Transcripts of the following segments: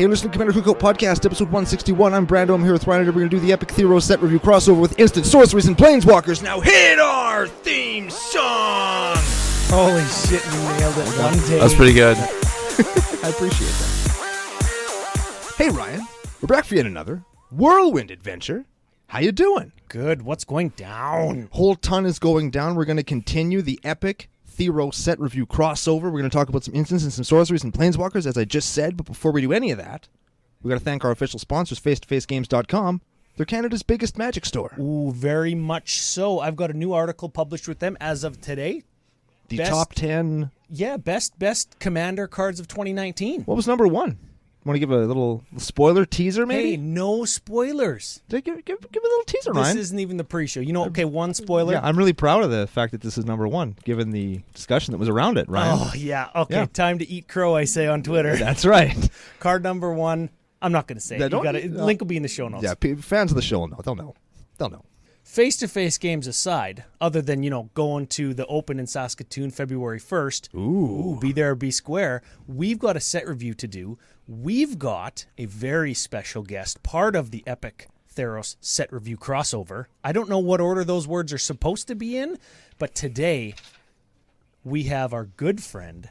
Hey, listen to Commander Cookout Podcast, episode 161. I'm Brando. I'm here with Ryan. We're going to do the Epic Theros set review crossover with instant sorceries and planeswalkers. Now hit our theme song! Holy shit, you nailed it one day. That's pretty good. I appreciate that. Hey, Ryan. We're back for yet another whirlwind adventure. How you doing? Good. What's going down? Whole ton is going down. We're going to continue the Epic Theros set review crossover. We're going to talk about some instants and some sorceries and planeswalkers, as I just said. But before we do any of that, we got to thank our official sponsors, face-to-facegames.com. They're Canada's biggest Magic store. Ooh, very much so. I've got a new article published with them as of today. The top 10. Yeah, best Commander cards of 2019. What was number one? Want to give a little spoiler teaser, maybe? Hey, no spoilers. Give a little teaser, Ryan. This isn't even the pre-show. You know, okay, one spoiler. Yeah, I'm really proud of the fact that this is number one, given the discussion that was around it, Ryan. Oh, yeah. Okay, Time to eat crow, I say on Twitter. That's right. Card number one. I'm not going to say it. Link will be in the show notes. Yeah, fans of the show will know. They'll know. Face-to-face games aside, other than, going to the Open in Saskatoon February 1st, Ooh, be there or be square, we've got a set review to do. We've got a very special guest, part of the Epic Theros set review crossover. I don't know what order those words are supposed to be in, but today we have our good friend,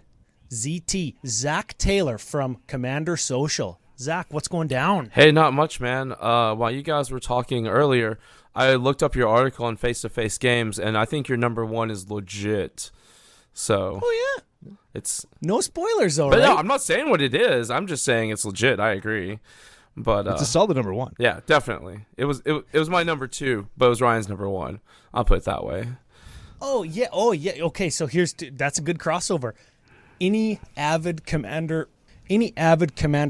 ZT, Zack Taylor from Commander Social. Zack, what's going down? Hey, not much, man. While you guys were talking earlier, I looked up your article on Face-to-Face Games, and I think your number one is legit. So, Oh, yeah. It's No spoilers, though, but right? no, I'm not saying what it is. I'm just saying it's legit. I agree. But it's a solid number one. yeah, definitely. It was my number two, but it was Ryan's number one. I'll put it that way. Oh, yeah. Okay, so that's a good crossover. Any avid Commander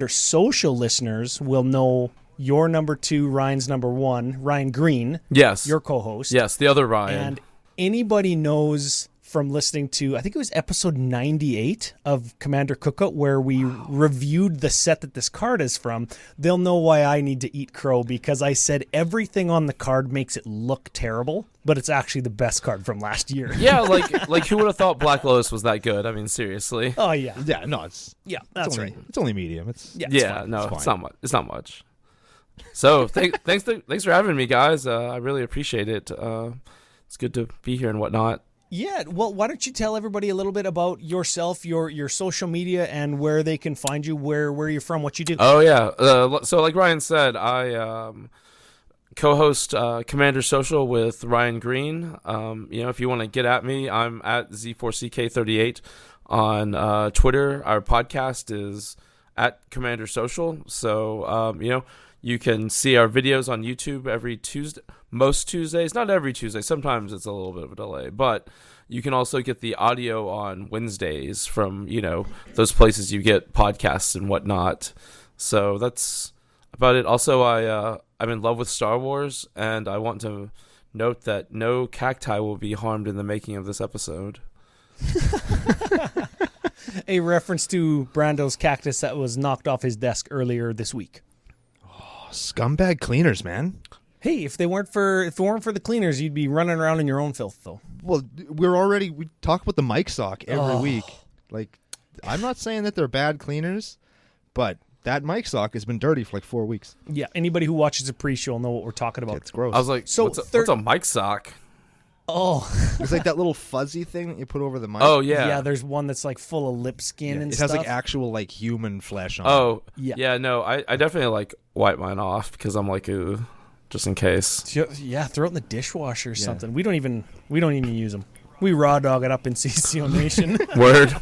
Social listeners will know your number two, Ryan's number one, Ryan Green. Yes. Your co-host. Yes, the other Ryan. And anybody knows from listening to, I think it was episode 98 of Commander Cookout, where we reviewed the set that this card is from, they'll know why I need to eat crow, because I said everything on the card makes it look terrible, but it's actually the best card from last year. Yeah, like who would have thought Black Lotus was that good? I mean, seriously. Oh, yeah. Yeah, no, That's it's only, right. It's only medium. It's It's not much. It's not much. So thanks for having me, guys. I really appreciate it. It's good to be here and whatnot. Yeah, well, why don't you tell everybody a little bit about yourself, your social media, and where they can find you, where you're from, what you do. Oh, yeah. So like Ryan said, I co-host Commander Social with Ryan Green. If you want to get at me, I'm at Z4CK38 on Twitter. Our podcast is at Commander Social. So, you can see our videos on YouTube every Tuesday, most Tuesdays, not every Tuesday. Sometimes it's a little bit of a delay, but you can also get the audio on Wednesdays from, those places you get podcasts and whatnot. So that's about it. Also, I'm in love with Star Wars, and I want to note that no cacti will be harmed in the making of this episode. A reference to Brando's cactus that was knocked off his desk earlier this week. scumbag cleaners, man. Hey, if it weren't for the cleaners, you'd be running around in your own filth, though. Well, we talk about the mic sock every week. Like, I'm not saying that they're bad cleaners, but that mic sock has been dirty for like 4 weeks. Yeah, anybody who watches a pre-show will know what we're talking about. It's gross. I was like, So what's a mic sock? Oh. It's like that little fuzzy thing that you put over the mic. Oh, yeah. Yeah, there's one that's like full of lip skin and it stuff. has like actual like human flesh on it. Oh, Yeah. yeah. No, I definitely like wipe mine off because I'm like, ooh, just in case. Yeah, throw it in the dishwasher or something. We don't even use them. We raw dog it up in CCO Nation. Word.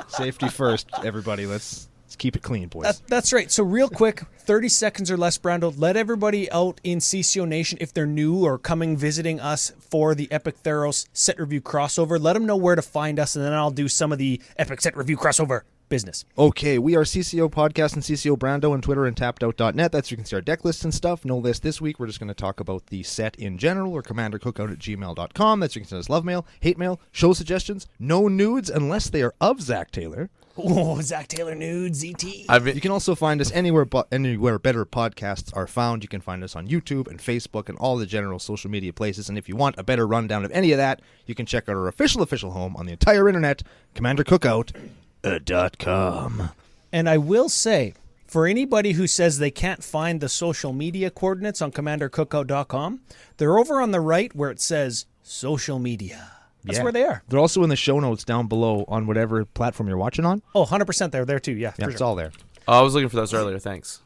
Safety first, everybody. Let's keep it clean, boys. That's right. So real quick, 30 seconds or less, Brando, let everybody out in CCO Nation, if they're new or visiting us for the Epic Theros set review crossover, let them know where to find us, and then I'll do some of the Epic set review crossover business. Okay, we are CCOPodcast and CCO Brando on Twitter and tappedout.net. That's where you can see our deck lists and stuff. No list this week. We're just going to talk about the set in general, or commandercookout@gmail.com. That's where you can send us love mail, hate mail, show suggestions, no nudes unless they are of Zack Taylor. Oh, Zack Taylor nudes, ZT. You can also find us anywhere better podcasts are found. You can find us on YouTube and Facebook and all the general social media places. And if you want a better rundown of any of that, you can check out our official home on the entire internet, CommanderCookout.com. And I will say, for anybody who says they can't find the social media coordinates on CommanderCookout.com, they're over on the right where it says social media. That's where they are. They're also in the show notes down below on whatever platform you're watching on. Oh, 100% they're there too. Yeah, Yeah, for it's sure. all there. Oh, I was looking for those earlier. Thanks.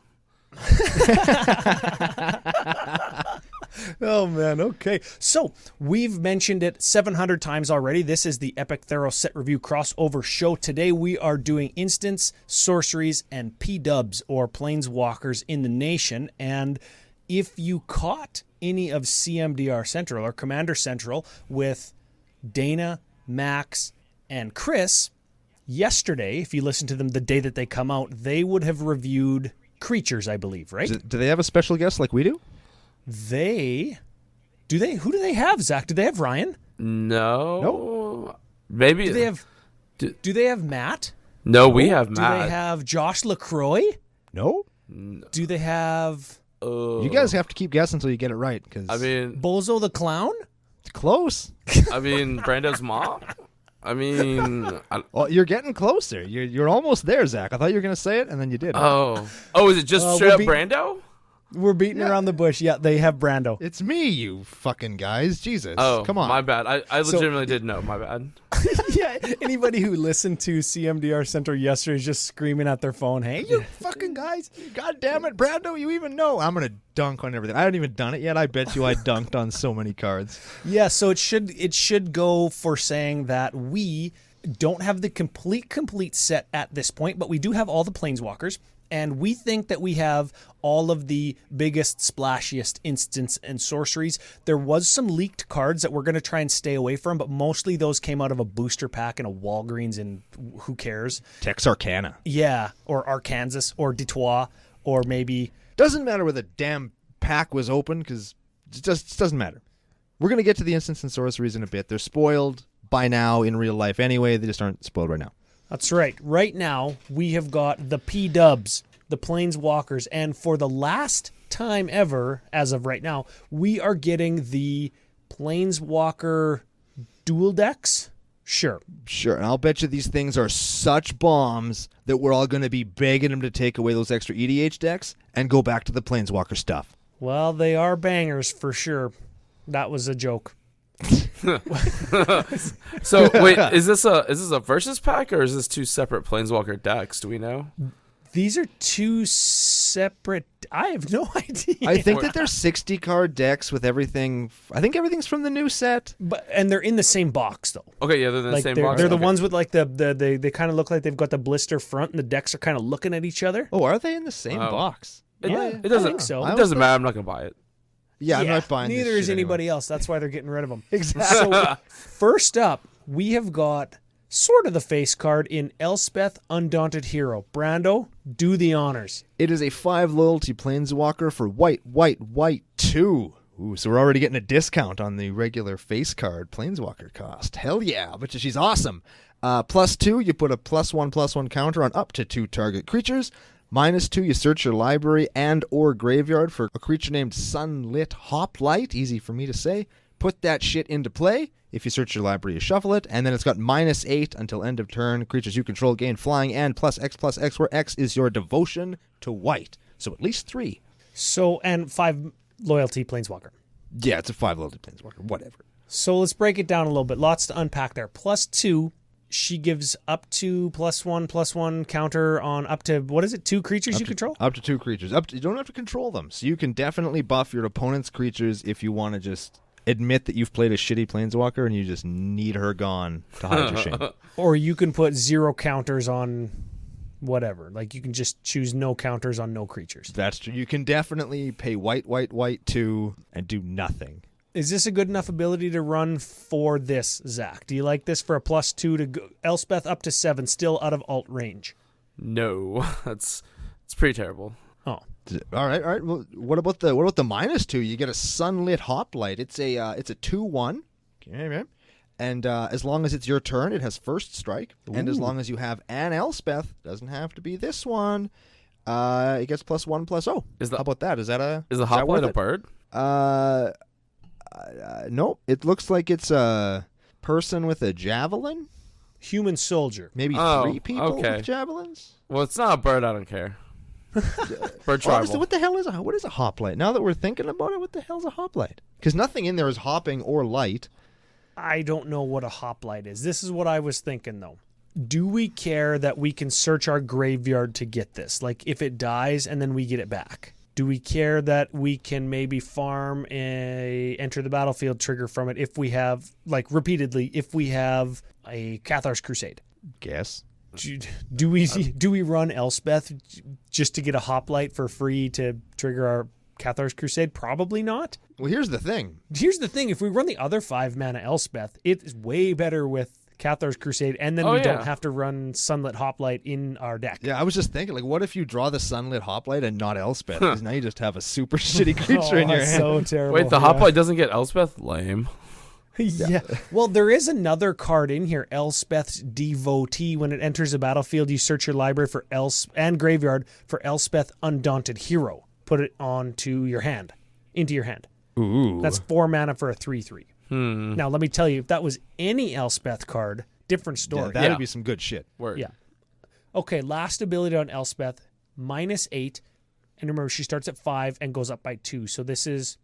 Oh, man. Okay. So we've mentioned it 700 times already. This is the Epic Theros Set Review crossover show. Today we are doing instants, sorceries, and P-dubs, or planeswalkers in the nation. And if you caught any of CMDR Central or Commander Central with Dana, Max, and Chris, yesterday, if you listen to them the day that they come out, they would have reviewed creatures, I believe, right? Do they have a special guest like we do? Who do they have, Zach? Do they have Ryan? No. Maybe. Do they have Matt? No, we have Do Matt. they have Josh LaCroix? No. Do they have You guys have to keep guessing until you get it right. Cause I mean, Bozo the Clown? it's close. Brando's mom. I mean, Well, you're getting closer. You're almost there, Zach. I thought you were going to say it, and then you did. is it just straight up Brando? We're beating around the bush. Yeah, they have Brando. It's me, you fucking guys. Jesus. Oh, Come on. my bad. I legitimately didn't know. My bad. Yeah, anybody who listened to CMDR Central yesterday is just screaming at their phone, hey, you fucking guys. God damn it, Brando, you even know. I'm going to dunk on everything. I haven't even done it yet. I bet you I dunked on so many cards. Yeah, so it should go for saying that we don't have the complete set at this point, but we do have all the planeswalkers. And we think that we have all of the biggest, splashiest instants and sorceries. There was some leaked cards that we're going to try and stay away from, but mostly those came out of a booster pack and a Walgreens, and who cares? Texarkana. Yeah, or Arkansas, or Detroit, or maybe... Doesn't matter where the damn pack was open, because it just doesn't matter. We're going to get to the instants and sorceries in a bit. They're spoiled by now in real life anyway. They just aren't spoiled right now. That's right. Right now, we have got the P-dubs, the planeswalkers, and for the last time ever, as of right now, we are getting the planeswalker dual decks. Sure. And I'll bet you these things are such bombs that we're all going to be begging them to take away those extra EDH decks and go back to the planeswalker stuff. Well, they are bangers for sure. That was a joke. So wait, is this a versus pack, or is this two separate planeswalker decks? Do we know? These are two separate... I have no idea. I think that they're 60 card decks with everything. I think everything's from the new set. And they're in the same box, though. Okay, yeah, they're in the Like same they're, box. They're the Okay. ones with like they kind of look like they've got the blister front, and the decks are kind of looking at each other. Oh, are they in the same box? It I doesn't. think so. It doesn't matter. I'm not gonna buy it. Yeah, I'm not buying Neither this is shit anybody anymore. else. That's why they're getting rid of them. Exactly. So first up, we have got sort of the face card in Elspeth Undaunted Hero. Brando, do the honors. It is a 5 loyalty planeswalker for white 2. Ooh, so we're already getting a discount on the regular face card planeswalker cost. Hell yeah, I bet you she's awesome. +2, you put a +1/+1 counter on up to 2 target creatures. -2, you search your library and or graveyard for a creature named Sunlit Hoplite. Easy for me to say. Put that shit into play. If you search your library, you shuffle it. And then it's got -8 until end of turn. Creatures you control gain flying and +X/+X, where X is your devotion to white. So at least 3. So, and 5 loyalty planeswalker. Yeah, it's a 5 loyalty planeswalker. Whatever. So let's break it down a little bit. Lots to unpack there. +2, she gives up to +1/+1 counter on up to, what is it, 2 creatures you control? Up to 2 creatures. You don't have to control them. So you can definitely buff your opponent's creatures if you want to just admit that you've played a shitty planeswalker and you just need her gone to hide your shame. Or you can put 0 counters on whatever. Like you can just choose no counters on no creatures. That's true. You can definitely pay white 2 and do nothing. Is this a good enough ability to run for this, Zach? Do you like this for a +2 to go Elspeth up to 7, still out of alt range? No, it's pretty terrible. Oh, All right. Well, what about the -2? You get a Sunlit Hoplite. It's a 2/1. Okay, and as long as it's your turn, it has first strike. Ooh. And as long as you have an Elspeth, doesn't have to be this one. It gets +1/+0. How about that? Is the Hoplite a bird? Nope. It looks like it's a person with a javelin. human soldier. Maybe Oh, 3 people okay. with javelins? Well, it's not a bird. I don't care. Bird tribal. Honestly, what the hell is what is a hoplite? Now that we're thinking about it, what the hell's a hoplite? Because nothing in there is hopping or light. I don't know what a hoplite is. This is what I was thinking, though. Do we care that we can search our graveyard to get this? Like, if it dies and then we get it back? Do we care that we can maybe farm a enter the battlefield trigger from it if we have, like, repeatedly, if we have a Cathar's Crusade? Guess. Do we run Elspeth just to get a hoplite for free to trigger our Cathar's Crusade? Probably not. Well, here's the thing. Here's the thing. If we run the other 5 mana Elspeth, it is way better with Cathar's Crusade, and then we don't have to run Sunlit Hoplite in our deck. Yeah, I was just thinking, like, what if you draw the Sunlit Hoplite and not Elspeth? Because now you just have a super shitty creature in your hand. So terrible. Wait, the Hoplite doesn't get Elspeth? Lame. Yeah. Well, there is another card in here, Elspeth's Devotee. When it enters the battlefield, you search your library for and graveyard for Elspeth Undaunted Hero. Put it into your hand. Ooh. That's 4 mana for a 3/3. Now, let me tell you, if that was any Elspeth card, different story. Yeah, that would be some good shit. Word. Yeah. Okay, last ability on Elspeth, -8. And remember, she starts at 5 and goes up by 2. So this is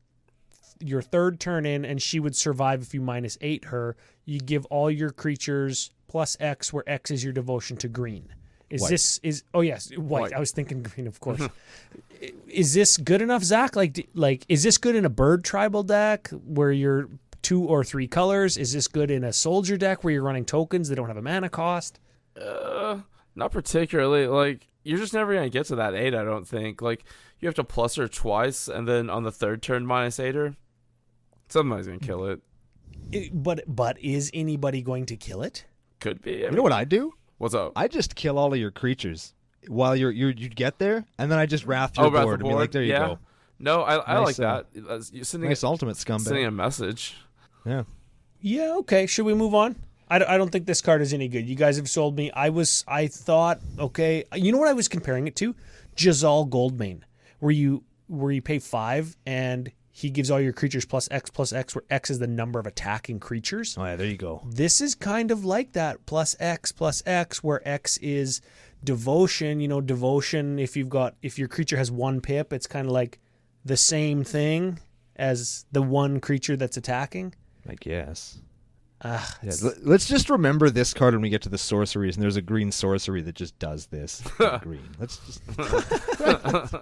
your 3rd turn in, and she would survive if you -8 her. You give all your creatures +X, where X is your devotion to green. White. Oh yes, white. I was thinking green, of course. Is this good enough, Zach? Like, is this good in a bird tribal deck where you're 2 or 3 colors? Is this good in a soldier deck where you're running tokens that don't have a mana cost? Not particularly. Like, you're just never gonna get to that 8. I don't think. Like, you have to plus her twice, and then on the 3rd turn -8 her. Somebody's gonna kill it. But is anybody going to kill it? Could be. You know what I do? What's up? I just kill all of your creatures while you get there, and then I just wrath your Wrath board the and be like, there you yeah. go. No, I Nice, like that. You're sending Nice ultimate scumbag. sending a message. Yeah. Yeah, okay. Should we move on? I don't think this card is any good. You guys have sold me. I thought, okay. You know what I was comparing it to? Jazal Goldmane, where you pay 5 and he gives all your creatures +X, where X is the number of attacking creatures. Oh yeah, there you go. This is kind of like that, +X, where X is devotion. You know, devotion, if your creature has 1 pip, it's kind of like the same thing as the one creature that's attacking. I guess. Yeah, Let's just remember this card when we get to the sorceries, and there's a green sorcery that just does this. Green. Let's just.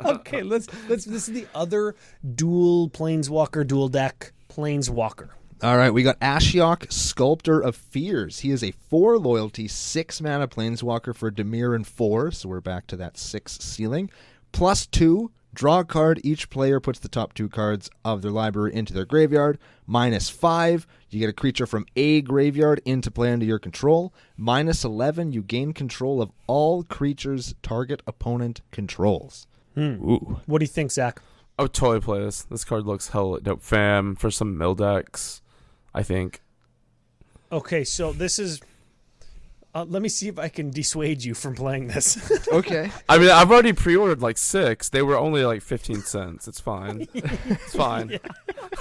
okay, let's. This is the other dual planeswalker, dual deck planeswalker. All right, we got Ashiok, Sculptor of Fears. He is a 4 loyalty, 6 mana planeswalker for Dimir and 4, so we're back to that 6 ceiling. +2, draw a card. Each player puts the top 2 cards of their library into their graveyard. -5, you get a creature from a graveyard into play under your control. -11, you gain control of all creatures target opponent controls. Ooh. What do you think, Zach? I would totally play this. This card looks hella dope. Fam for some mill decks, I think. Okay, so this is. Let me see if I can dissuade you from playing this. Okay. I mean, I've already pre-ordered like 6. They were only like 15 cents. It's fine. It's fine.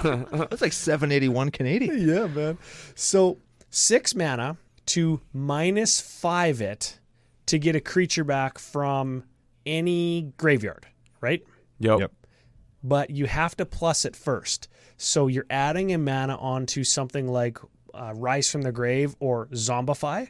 That's like $7.81 Canadian. Yeah, man. So 6 mana to -5 it to get a creature back from any graveyard, right? Yep. But you have to plus it first. So you're adding a mana onto something like Rise from the Grave or Zombify.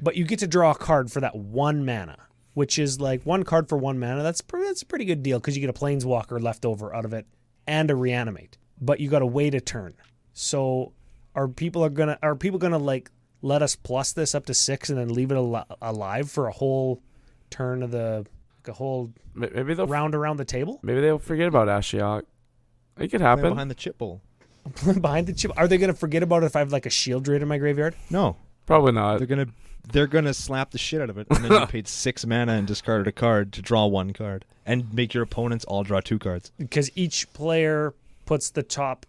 But you get to draw a card for that 1 mana, which is like 1 card for 1 mana. That's a pretty good deal because you get a Planeswalker left over out of it and a Reanimate. But you got to wait a turn. So are people gonna like let us plus this up to 6 and then leave it alive for a whole turn of a whole Maybe they'll round around the table? Maybe they'll forget about Ashiok. It could Play happen. behind the chip bowl. Behind the chip. Are they gonna forget about it if I have like a Shield Druid in my graveyard? No. Probably not. They're gonna slap the shit out of it, and then you paid 6 mana and discarded a card to draw 1 card, and make your opponents all draw 2 cards. Because each player puts the top.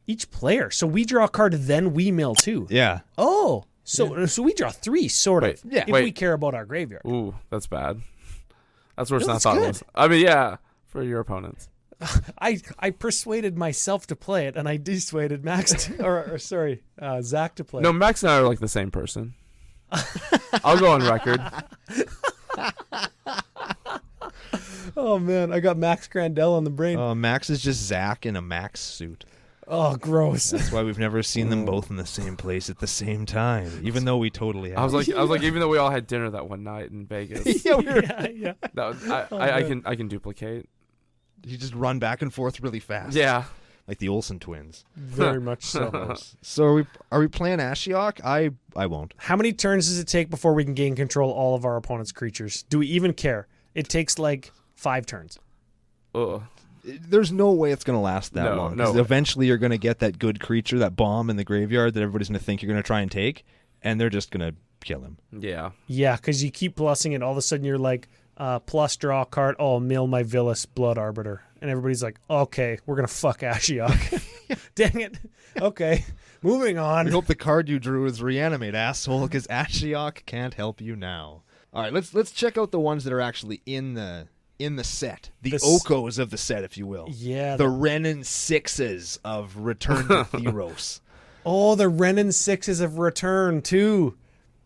Each player. So we draw a card, then we mill 2. Yeah. Oh, so we draw 3, sort of. Yeah. If we care about our graveyard. Ooh, that's bad. That's worse No, than I that's thought good. it was. I mean, yeah, for your opponents. I persuaded myself to play it, and I dissuaded Max Zach to play. No, it. Max and I are like the same person. I'll go on record. Oh man, I got Max Crandell on the brain. Max is just Zack in a Max suit. Oh, gross. That's why we've never seen them both in the same place at the same time, even though we totally have. I was like, even though we all had dinner that one night in Vegas. yeah, That was, I can duplicate. You just run back and forth really fast. Yeah. Like the Olsen twins. Very much so. So are we playing Ashiok? I won't. How many turns does it take before we can gain control all of our opponent's creatures? Do we even care? It takes like 5 turns. Ugh. There's no way it's going to last that long. Because eventually you're going to get that good creature, that bomb in the graveyard that everybody's going to think you're going to try and take, and they're just going to kill him. Yeah. Yeah, because you keep plussing it. All of a sudden you're like, plus draw a card. Oh, mill my Villas Blood Arbiter. And everybody's like, okay, we're going to fuck Ashiok. Dang it. Okay, moving on. I hope the card you drew is Reanimate, asshole, because Ashiok can't help you now. All right, let's check out the ones that are actually in the set. The Okos of the set, if you will. Yeah. The Renin 6s of Return to Theros. Oh, the Renin 6s of Return, too.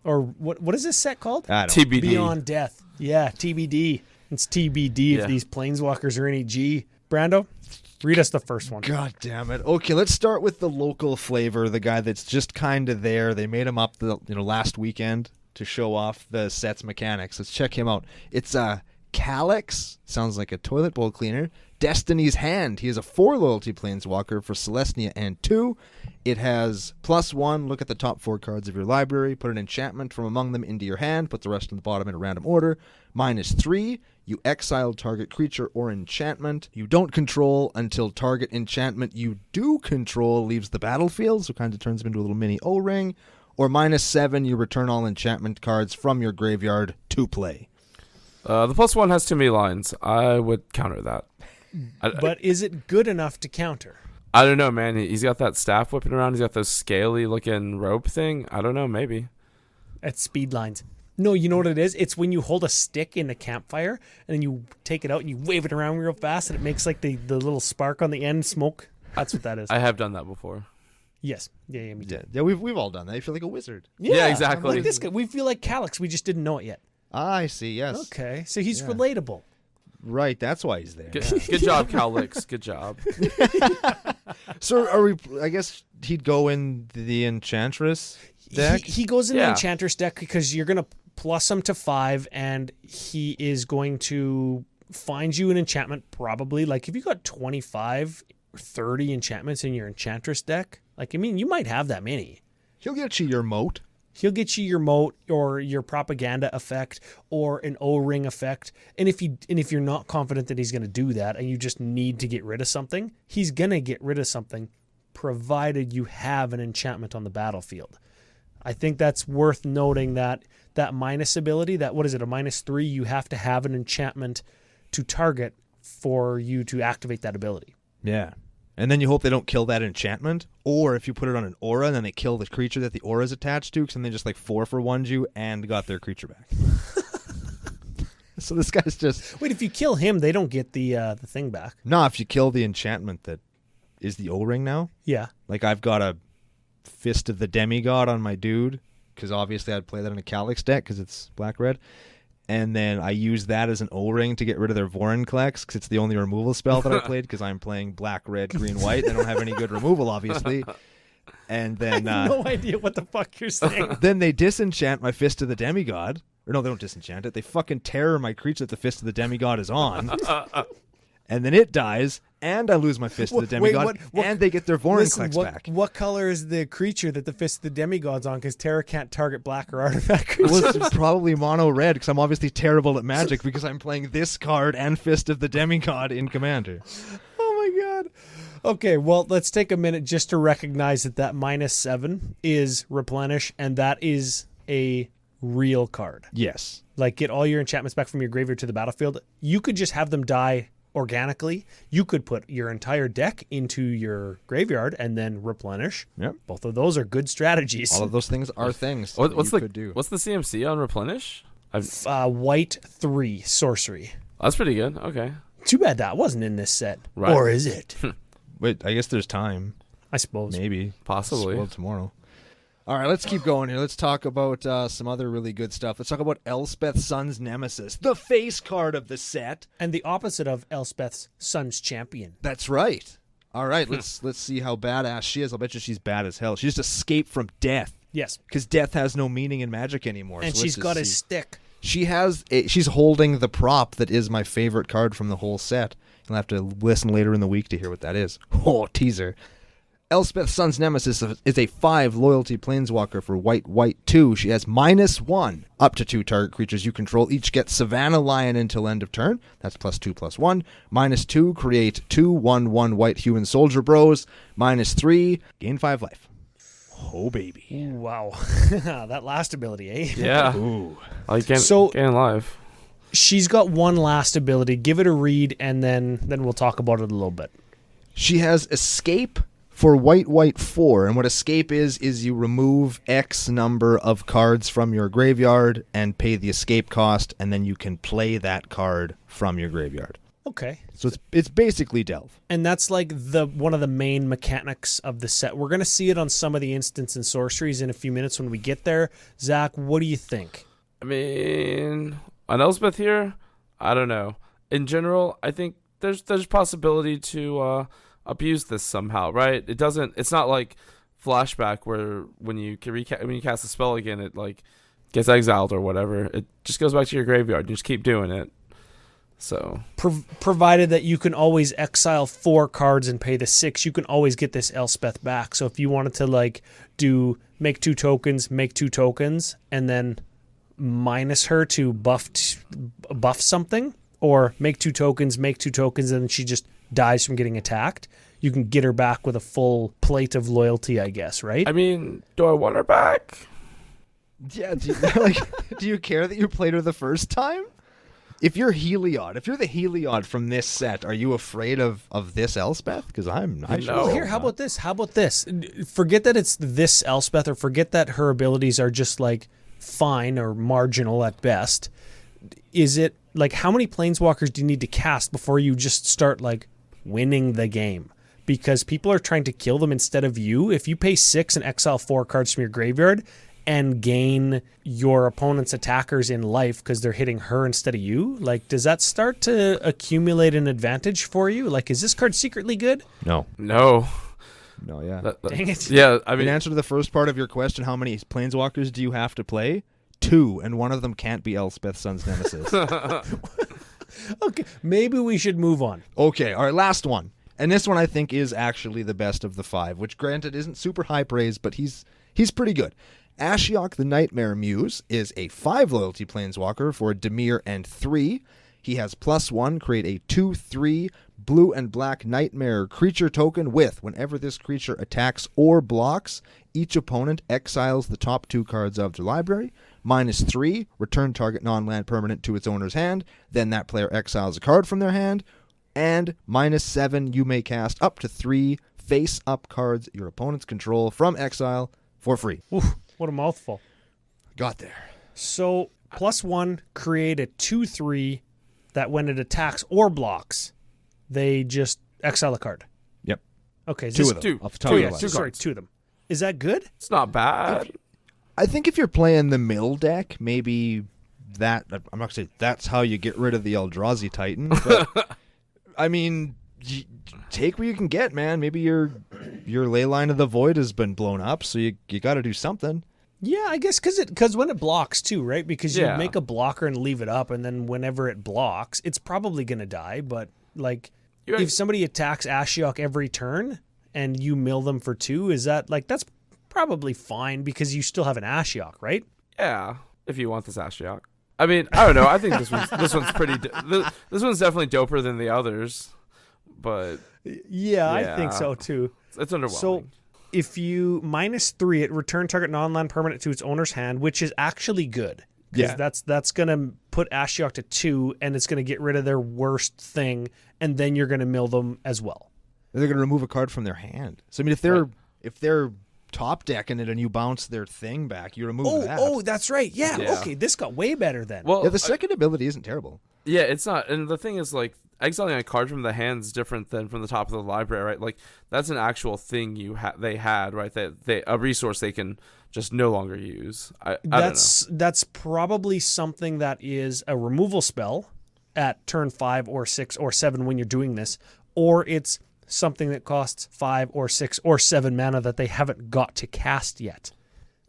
Or what is this set called? TBD. Beyond Death. Yeah, TBD. It's TBD if these Planeswalkers are any G. Brando, read us the first one. God damn it. Okay, let's start with the local flavor, the guy that's just kind of there. They made him up last weekend to show off the set's mechanics. Let's check him out. It's Calyx, sounds like a toilet bowl cleaner. Destiny's Hand. He is a 4 loyalty Planeswalker for Celestia and 2. It has +1. Look at the top 4 cards of your library. Put an enchantment from among them into your hand. Put the rest on the bottom in a random order. -3. You exile target creature or enchantment you don't control until target enchantment you do control leaves the battlefield. So kind of turns him into a little mini O-ring. Or -7. You return all enchantment cards from your graveyard to play. The +1 has too many lines. I would counter that. But is it good enough to counter? I don't know, man. He's got that staff whipping around. He's got those scaly-looking rope thing. I don't know, maybe. It's speed lines. No, you know what it is? It's when you hold a stick in a campfire, and then you take it out and you wave it around real fast, and it makes like the little spark on the end smoke. That's what that is. I have done that before. Yes. Yeah, me too. Yeah, we've all done that. You feel like a wizard. Yeah, exactly. Like this guy. We feel like Calyx. We just didn't know it yet. I see, yes. Okay, so he's relatable. Right, that's why he's there. Good job, Calyx. Good job. So are we? I guess he'd go in the Enchantress deck? He goes in the Enchantress deck because you're going to plus him to 5, and he is going to find you an enchantment probably. Like if you got 25 or 30 enchantments in your Enchantress deck, like, I mean, you might have that many. He'll get you your moat. He'll get you your moat or your propaganda effect or an O-ring effect. And if you're not confident that he's going to do that and you just need to get rid of something, he's going to get rid of something provided you have an enchantment on the battlefield. I think that's worth noting that minus ability, that what is it, a -3, you have to have an enchantment to target for you to activate that ability. Yeah. And then you hope they don't kill that enchantment, or if you put it on an aura, and then they kill the creature that the aura is attached to, because then they just like 4-for-1'd you and got their creature back. So this guy's just... Wait, if you kill him, they don't get the thing back. No, if you kill the enchantment that is the O-ring now. Yeah. Like I've got a Fist of the Demigod on my dude, because obviously I'd play that in a Calyx deck because it's black-red. And then I use that as an O-ring to get rid of their Vorinclex, because it's the only removal spell that I played, because I'm playing black, red, green, white. They don't have any good removal, obviously. And then... I have no idea what the fuck you're saying. Then they disenchant my Fist of the Demigod. Or no, they don't disenchant it. They fucking terror my creature that the Fist of the Demigod is on. And then it dies, and I lose my Fist of the Demigod, and they get their Vorinclex back. What color is the creature that the Fist of the Demigod's on? Because Terra can't target black or artifact creatures. Well, it's probably mono red, because I'm obviously terrible at Magic, because I'm playing this card and Fist of the Demigod in Commander. Oh my god. Okay, well, let's take a minute just to recognize that -7 is Replenish, and that is a real card. Yes. Like, get all your enchantments back from your graveyard to the battlefield. You could just have them die organically. You could put your entire deck into your graveyard and then replenish. Yep. Both of those are good strategies. All of those things are things what's you could do. What's the CMC on replenish? White 3 sorcery. That's pretty good. Okay. Too bad that wasn't in this set. Right. Or is it? Wait, I guess there's time. I suppose. Maybe. Possibly. Well, tomorrow. All right, let's keep going here. Let's talk about some other really good stuff. Let's talk about Elspeth Sun's Nemesis, the face card of the set. And the opposite of Elspeth's Sun's Champion. That's right. All right, let's see how badass she is. I'll bet you she's bad as hell. She just escaped from death. Yes. Because death has no meaning in Magic anymore. And so she's got his stick. She's holding the prop that is my favorite card from the whole set. You'll have to listen later in the week to hear what that is. Oh, teaser. Elspeth Sun's Nemesis is a 5 loyalty planeswalker for white 2. She has -1 up to 2 target creatures you control. Each get Savannah Lion until end of turn. That's +2/+1. -2, create 2/1/1 white human soldier bros. -3, gain 5 life. Oh, baby. Ooh, wow. That last ability, eh? Yeah. Ooh. Gain life. She's got one last ability. Give it a read, and then we'll talk about it a little bit. She has Escape for white 4, and what Escape is you remove X number of cards from your graveyard and pay the escape cost, and then you can play that card from your graveyard. Okay. So it's basically Delve. And that's like one of the main mechanics of the set. We're going to see it on some of the instants and sorceries in a few minutes when we get there. Zach, what do you think? I mean, on Elspeth here, I don't know. In general, I think there's possibility to abuse this somehow, right? It's not like Flashback where when you cast a spell again, it like gets exiled or whatever. It just goes back to your graveyard. You just keep doing it. So provided that you can always exile 4 cards and pay the 6, you can always get this Elspeth back. So if you wanted to like make 2 tokens, and then minus her to buff something, or make 2 tokens, and then she just dies from getting attacked, you can get her back with a full plate of loyalty, I guess, right? I mean, do I want her back? Yeah, do you care that you played her the first time? If you're the Heliod from this set, are you afraid of this Elspeth? Because I'm not. No. Well, here, how about this? Forget that it's this Elspeth, or forget that her abilities are just like fine or marginal at best. Is it like, how many planeswalkers do you need to cast before you just start like winning the game? Because people are trying to kill them instead of you. If you pay 6 and exile 4 cards from your graveyard and gain your opponent's attackers in life because they're hitting her instead of you, like, does that start to accumulate an advantage for you? Like, is this card secretly good? No, yeah. Dang it. Yeah, I mean, in answer to the first part of your question, how many planeswalkers do you have to play? 2, and one of them can't be Elspeth Sun's Nemesis. Okay, maybe we should move on. Okay, all right, last one. And this one I think is actually the best of the 5, which granted isn't super high praise, but he's pretty good. Ashiok the Nightmare Muse is a 5 loyalty planeswalker for Dimir and 3. He has +1, create a 2/3 blue and black nightmare creature token with, whenever this creature attacks or blocks, each opponent exiles the top 2 cards of their library. -3, return target non-land permanent to its owner's hand, then that player exiles a card from their hand. And -7, you may cast up to 3 face-up cards your opponents control from exile for free. Oof, what a mouthful. Got there. So, +1, create a 2/3 that when it attacks or blocks, they just exile a card. Yep. Okay. Is 2 this, of them. two. Off the top Oh, of yeah, the two, line. sorry, 2 of them. Is that good? it's not bad. I think if you're playing the mill deck, maybe that, I'm not going to say that's how you get rid of the Eldrazi Titan, but I mean, take what you can get, man. Maybe your Leyline of the Void has been blown up, so you got to do something. Yeah, I guess because when it blocks too, right? Because you Yeah. make a blocker and leave it up, and then whenever it blocks, it's probably going to die. But like, if somebody attacks Ashiok every turn and you mill them for 2, is that like, that's probably fine because you still have an Ashiok, right? Yeah, if you want this Ashiok. I mean, I don't know. I think this one's pretty. This one's definitely doper than the others, but Yeah, I think Yeah. so too. it's underwhelming. So if you -3 it, return target non-land permanent to its owner's hand, which is actually good. Yeah. That's going to put Ashiok to 2, and it's going to get rid of their worst thing, and then you're going to mill them as well. They're going to remove a card from their hand. So I mean, if they're top decking it and you bounce their thing back, you remove that. Oh, that's right. Yeah. Yeah. Okay, this got way better then. well, Yeah, the second ability isn't terrible. yeah, it's not. And the thing is, like, exiling a card from the hand is different than from the top of the library, right? Like that's an actual thing they had, right? That a resource they can just no longer use. I don't know. That's probably something that is a removal spell at turn 5 or 6 or 7 when you're doing this, or it's something that costs 5 or 6 or 7 mana that they haven't got to cast yet.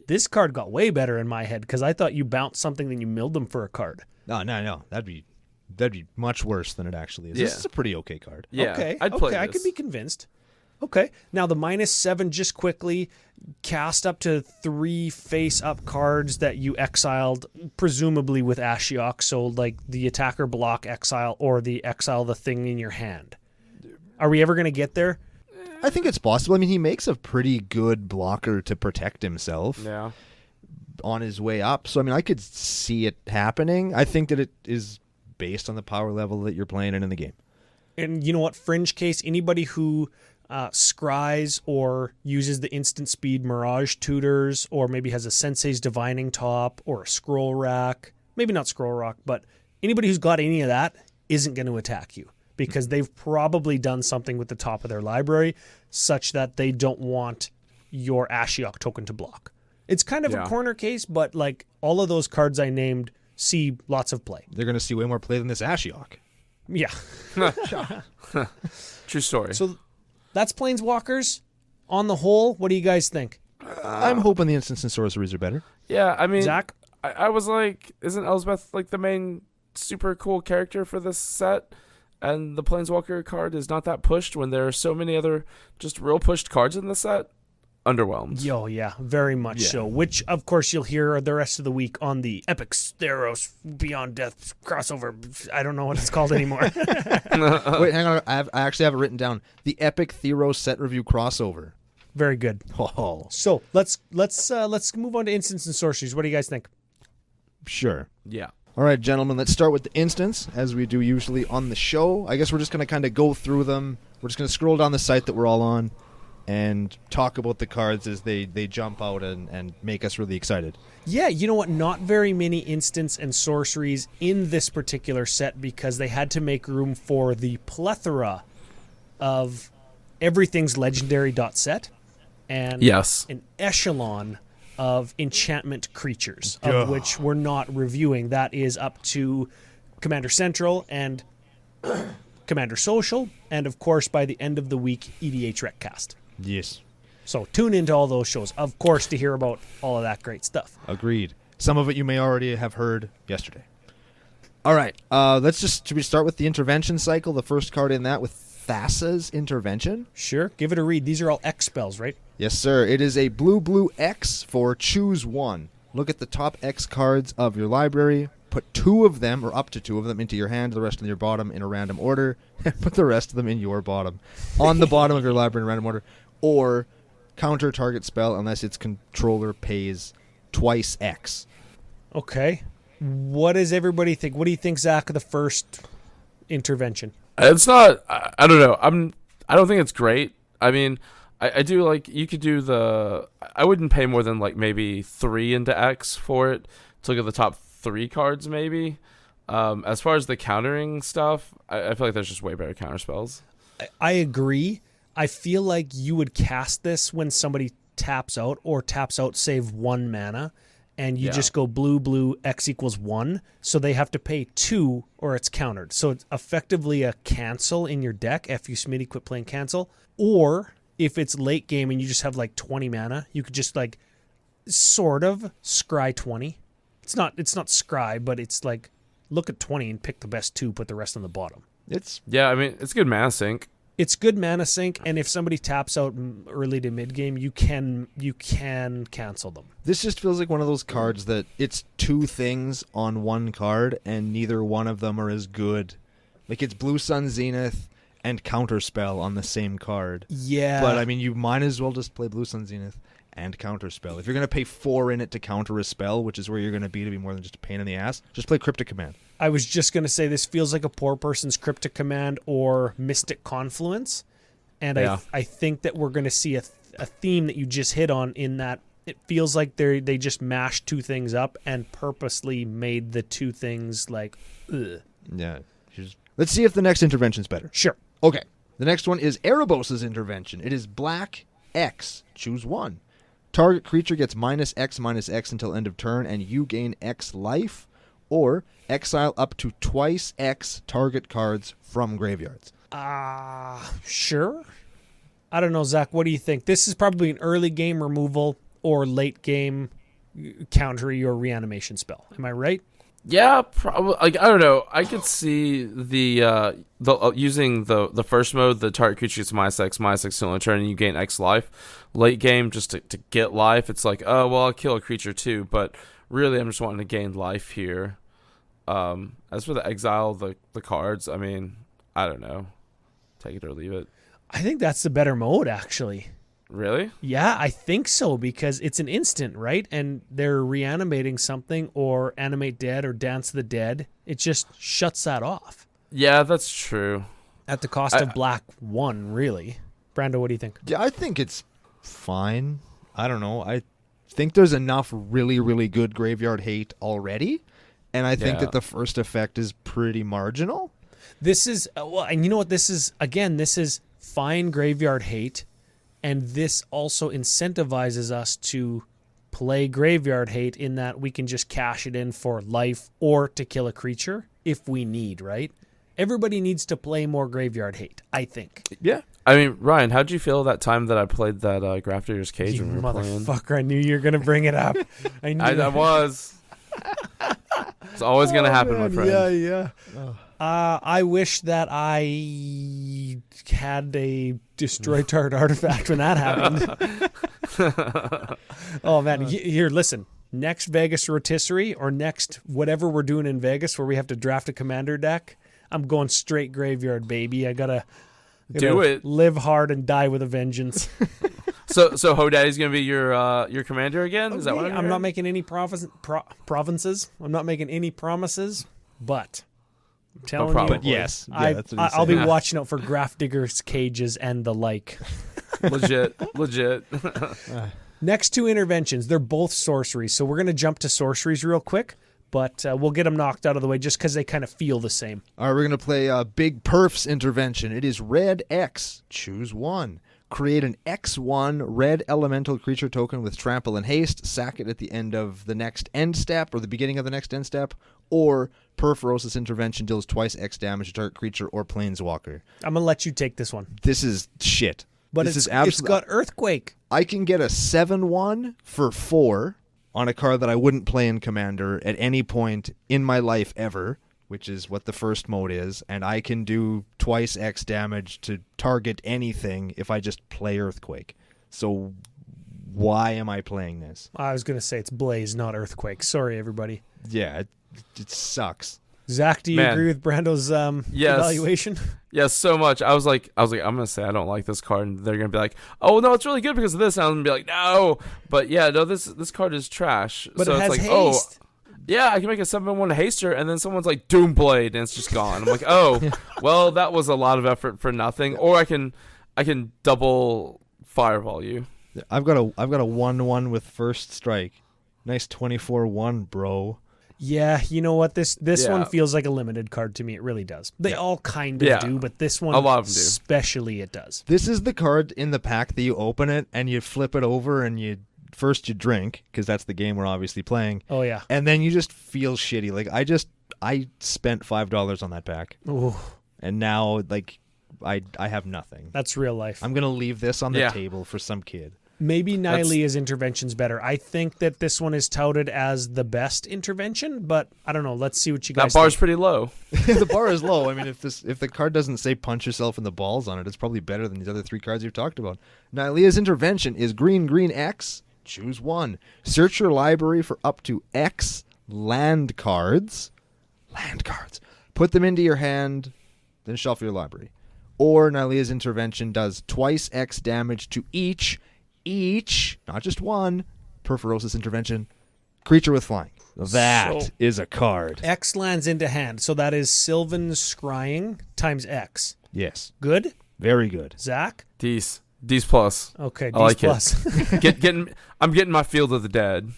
This card got way better in my head because I thought you bounced something then you milled them for a card. No. That'd be much worse than it actually is. Yeah. This is a pretty okay card. Yeah, Okay. I'd play I this. could be convinced. Okay. Now the -7, just quickly cast up to 3 face-up cards that you exiled, presumably with Ashiok. So like the attacker block exile or the exile the thing in your hand. Are we ever going to get there? I think it's possible. I mean, he makes a pretty good blocker to protect himself Yeah. on his way up. So, I mean, I could see it happening. I think that it is based on the power level that you're playing in the game. And you know what? Fringe case, anybody who scries or uses the instant speed Mirage Tutors or maybe has a Sensei's Divining Top or a Scroll Rack, maybe not Scroll Rock, but anybody who's got any of that isn't going to attack you because they've probably done something with the top of their library such that they don't want your Ashiok token to block. It's kind of a corner case, but like all of those cards I named see lots of play. They're going to see way more play than this Ashiok. Yeah. True story. So that's Planeswalkers. On the whole, what do you guys think? I'm hoping the instants and sorceries are better. Yeah, I mean, Zach? I was like, isn't Elspeth like the main super cool character for this set? And the Planeswalker card is not that pushed when there are so many other just real pushed cards in the set. Underwhelmed. Yo, yeah, very much so. Which, of course, you'll hear the rest of the week on the Epic Theros Beyond Death crossover. I don't know what it's called anymore. Wait, hang on. I actually have it written down. The Epic Theros set review crossover. Very good. Oh, So let's move on to instants and sorceries. What do you guys think? sure. Yeah. All right, gentlemen, let's start with the instants, as we do usually on the show. I guess we're just going to kind of go through them. We're just going to scroll down the site that we're all on and talk about the cards as they jump out and make us really excited. Yeah, you know what? Not very many instants and sorceries in this particular set because they had to make room for the plethora of everything's legendary set and Yes. an echelon of enchantment creatures, of which we're not reviewing. That is up to Commander Central and Commander Social, and of course, by the end of the week, EDH Recast. Yes. So tune into all those shows, of course, to hear about all of that great stuff. Agreed. Some of it you may already have heard yesterday. All right. Should we start with the intervention cycle? The first card in that with Thassa's Intervention. Sure, give it a read. These are all X spells, right? Yes, sir. It is a blue X for choose one. Look at the top X cards of your library. Put 2 of them, or up to 2 of them, into your hand, the rest in your bottom in a random order. Put the rest of them in your bottom. On the bottom of your library in random order. Or counter target spell unless its controller pays twice X. Okay. What does everybody think? What do you think, Zach, of the first intervention? It's not. I don't know. I don't think it's great. I mean, I do like you could do the. I wouldn't pay more than like maybe 3 into X for it to look at the top 3 cards maybe. As far as the countering stuff, I feel like there's just way better counter spells. I agree. I feel like you would cast this when somebody taps out or taps out save 1 mana, and you just go blue, X equals 1, so they have to pay 2 or it's countered. So it's effectively a cancel in your deck, F-U Smitty, quit playing cancel. Or if it's late game and you just have like 20 mana, you could just like sort of scry 20. It's not scry, but it's like look at 20 and pick the best 2, put the rest on the bottom. Yeah, I mean, it's good mana sink. It's good mana sink, and if somebody taps out early to mid game, you can cancel them. This just feels like one of those cards that it's 2 things on one card, and neither one of them are as good. Like it's Blue Sun Zenith and Counterspell on the same card. Yeah. But I mean, you might as well just play Blue Sun Zenith and Counterspell. If you're going to pay 4 in it to counter a spell, which is where you're going to be more than just a pain in the ass, just play Cryptic Command. I was just going to say this feels like a poor person's Cryptic Command or Mystic Confluence. And I think that we're going to see a theme that you just hit on in that it feels like they just mashed 2 things up and purposely made the 2 things like, ugh. Yeah. Let's see if the next intervention's better. Sure. Okay. The next one is Erebos' intervention. It is black X. Choose one. Target creature gets -X/-X until end of turn, and you gain X life, or exile up to twice X target cards from graveyards. Sure. I don't know, Zach. What do you think? This is probably an early game removal or late game counter your reanimation spell. Am I right? Yeah, probably. Like, I don't know. I could see the using the first mode, the target creature gets -X/-X till end of turn, and you gain X life. Late game, just to get life, it's like, oh well, I'll kill a creature too, but really, I'm just wanting to gain life here. As for the exile, the cards, I mean, I don't know. Take it or leave it. I think that's the better mode, actually. Really? Yeah, I think so, because it's an instant, right? And they're reanimating something, or animate dead, or dance the dead. It just shuts that off. Yeah, that's true. At the cost of black 1, really. Brando, what do you think? Yeah, I think it's fine. I don't know. I think there's enough really, really good graveyard hate already, and I think that the first effect is pretty marginal. This is, well, and you know what this is? Again, this is fine graveyard hate, and this also incentivizes us to play graveyard hate in that we can just cash it in for life or to kill a creature if we need, right? Everybody needs to play more graveyard hate, I think. Yeah. I mean, Ryan, how'd you feel that time that I played that Grafdigger's Cage You when we were playing? motherfucker, I knew you were going to bring it up. I knew I was. It's always going to happen, my friend. Yeah. I wish that I had a destroy target artifact when that happened. Oh, man. Here, listen. Next Vegas rotisserie or next whatever we're doing in Vegas where we have to draft a commander deck, I'm going straight graveyard, baby. I gotta do it. Live hard and die with a vengeance. So Hodaddy's going to be your commander again? Is that what I'm not making any provinces. I'm not making any promises, but I'm telling you. But yes. Yeah, that's what he's I'll be saying. watching out for Grafdigger's Cages and the like. Legit. Next two interventions, they're both sorceries. So we're going to jump to sorceries real quick, but we'll get them knocked out of the way just because they kind of feel the same. All right, we're going to play Big Perf's intervention. It is red X. Choose one. Create an X1 red elemental creature token with trample and haste. Sack it at the end of the next end step or the beginning of the next end step. Or Perforos' intervention deals twice X damage to target creature or planeswalker. I'm going to let you take this one. This is shit. But this it's got Earthquake. I can get a 7/1 for 4 on a card that I wouldn't play in Commander at any point in my life ever, which is what the first mode is, and I can do twice X damage to target anything if I just play Earthquake. So why am I playing this? I was going to say it's Blaze, not Earthquake. Sorry, everybody. Yeah, it sucks. Zach, do you agree with Brando's evaluation? Yes, so much. I was like, I'm gonna say I don't like this card, and they're gonna be like, oh no, it's really good because of this. And I'm gonna be like, no, but yeah, no, this card is trash. But so it has it's like, haste. oh, yeah, I can make a 7/1 haster, and then someone's like Doomblade, and it's just gone. I'm like, oh, well, that was a lot of effort for nothing. Or I can double fireball you. I've got a 1/1 with first strike. Nice 24/1, bro. Yeah, you know what? This one feels like a limited card to me. It really does. They all kind of do, but this one, a lot of them do. Especially, it does. This is the card in the pack that you open it and you flip it over and you drink, because that's the game we're obviously playing. Oh yeah. And then you just feel shitty. Like I spent $5 on that pack. Ooh. And now like I have nothing. That's real life. I'm gonna leave this on the table for some kid. Maybe Nylea's intervention's better. I think that this one is touted as the best intervention, but I don't know. Let's see what you guys That bar's think. pretty low. The bar is low. I mean, if the card doesn't say punch yourself in the balls on it, it's probably better than these other 3 cards you've talked about. Nylea's intervention is green X. Choose one. Search your library for up to X land cards. Put them into your hand, then shuffle your library. Or Nylea's intervention does twice X damage to each, not just one, Perforos' intervention, creature with flying. That is a card. X lands into hand, so that is Sylvan Scrying times X. Yes. Good? Very good. Zach? D's plus. Okay, I like plus. I'm getting my Field of the Dead.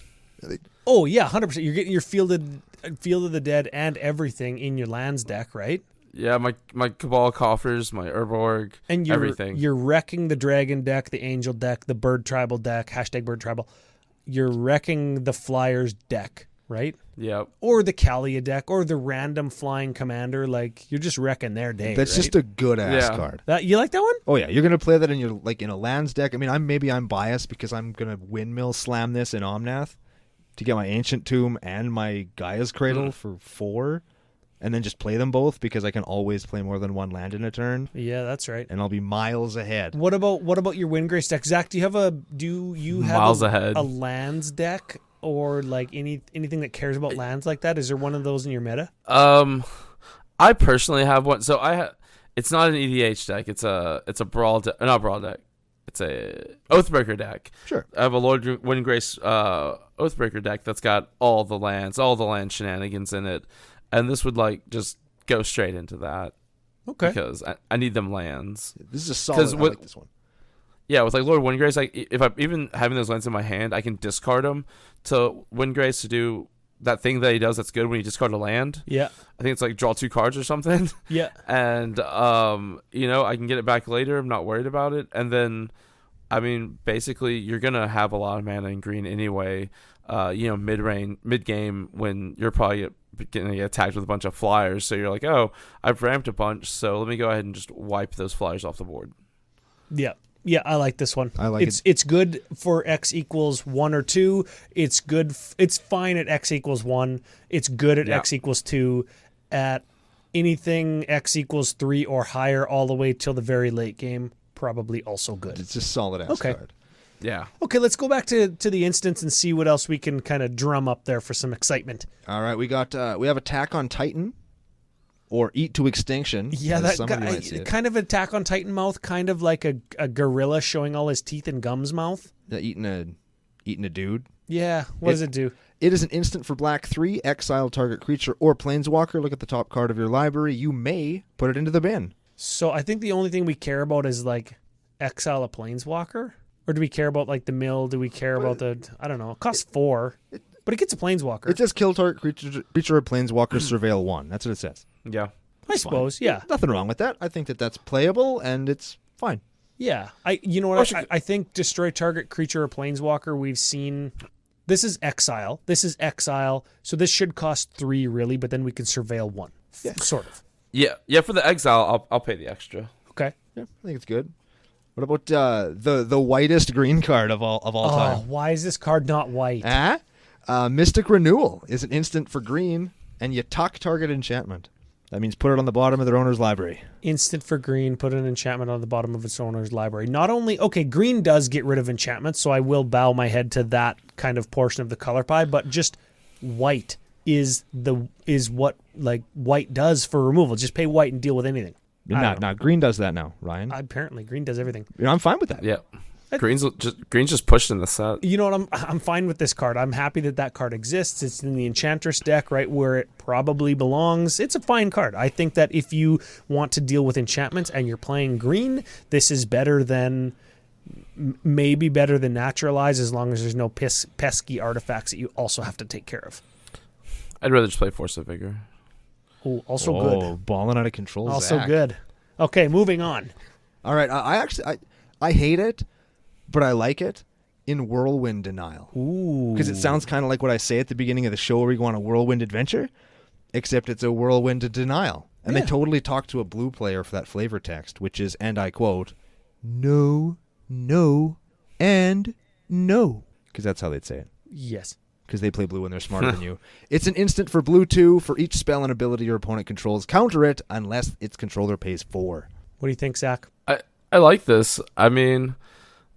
Oh yeah, 100%. You're getting your Field of the Dead and everything in your lands deck, right? Yeah, my Cabal coffers, my Urborg, And everything. You're wrecking the dragon deck, the angel deck, the bird tribal deck, #birdtribal. You're wrecking the flyers deck, right? Yep. Or the Kalia deck, or the random flying commander. Like, you're just wrecking their day. That's right? just a good ass Yeah. card. You like that one? Oh yeah, you're gonna play that in your in a lands deck. I mean, I'm biased because I'm gonna windmill slam this in Omnath to get my Ancient Tomb and my Gaia's Cradle for 4, and then just play them both because I can always play more than one land in a turn, Yeah, that's right. and I'll be miles ahead. What about your Windgrace deck, Zach? Do you have Miles ahead. a lands deck, or like anything that cares about lands like that? Is there one of those in your meta? I personally have one. So it's not an EDH deck. It's a brawl deck. Not brawl deck. It's a Oathbreaker deck. Sure. I have a Lord Windgrace Oathbreaker deck that's got all the land shenanigans in it, and this would like just go straight into that. Okay. Because I need them lands. This is a solid. I like this one. Yeah, with like Lord Windgrace, like if I'm even having those lands in my hand, I can discard them to Windgrace to do that thing that he does that's good when you discard a land. Yeah. I think it's like draw 2 cards or something. Yeah. And I can get it back later. I'm not worried about it. And then, I mean, basically, you're gonna have a lot of mana in green anyway. Mid game when you're probably getting attacked with a bunch of flyers. So you're like, oh, I've ramped a bunch, so let me go ahead and just wipe those flyers off the board. Yeah. Yeah, I like this one. I like it. It's good for X equals 1 or 2. It's good. It's fine at X equals 1. It's good at X equals 2. At anything X equals 3 or higher, all the way till the very late game, probably also good. It's a solid ass card. Yeah. Okay, let's go back to the instance and see what else we can kind of drum up there for some excitement. All right, we have Attack on Titan, or Eat to Extinction. Yeah, as that somebody guy, might see it. kind of Attack on Titan mouth, kind of like a gorilla showing all his teeth and gums mouth. Eating a dude. Yeah, what does it do? It is an instant for black 3, exile target creature or planeswalker. Look at the top card of your library. You may put it into the bin. So I think the only thing we care about is like exile a planeswalker, or do we care about like the mill? Do we care about I don't know. It costs 4, but it gets a planeswalker. It says kill target creature or planeswalker, surveil 1. That's what it says. Yeah. I suppose, yeah. Nothing wrong with that. I think that's playable and it's fine. Yeah. You know what? I think destroy target creature or planeswalker, we've seen. This is exile. So this should cost 3 really, but then we can surveil 1. Yeah. Sort of. Yeah. For the exile, I'll pay the extra. Okay. Yeah, I think it's good. What about the whitest green card of all time? Oh, why is this card not white? Mystic Renewal is an instant for green, and you tuck target enchantment. That means put it on the bottom of their owner's library. Instant for green, put an enchantment on the bottom of its owner's library. Not only, green does get rid of enchantments, so I will bow my head to that kind of portion of the color pie, but just white is what like white does for removal. Just pay white and deal with anything. Now green does that now, Ryan. Apparently, green does everything. I'm fine with that. Yeah. Green's just pushed in the set. You know what? I'm fine with this card. I'm happy that card exists. It's in the Enchantress deck, right where it probably belongs. It's a fine card. I think that if you want to deal with enchantments and you're playing green, this is better than maybe better than Naturalize, as long as there's no pesky artifacts that you also have to take care of. I'd rather just play Force of Vigor. Oh, also good. Balling out of control. Also Zack. good. Okay, moving on. All right. I hate it, but I like it in Whirlwind Denial. Ooh. Because it sounds kind of like what I say at the beginning of the show where you go on a whirlwind adventure, except it's a whirlwind Denial. And they totally talk to a blue player for that flavor text, which is, and I quote, no, and no. Because that's how they'd say it. Yes. Because they play blue and they're smarter than you. It's an instant for blue 2. For each spell and ability your opponent controls, counter it unless its controller pays 4. What do you think, Zach? I like this. I mean,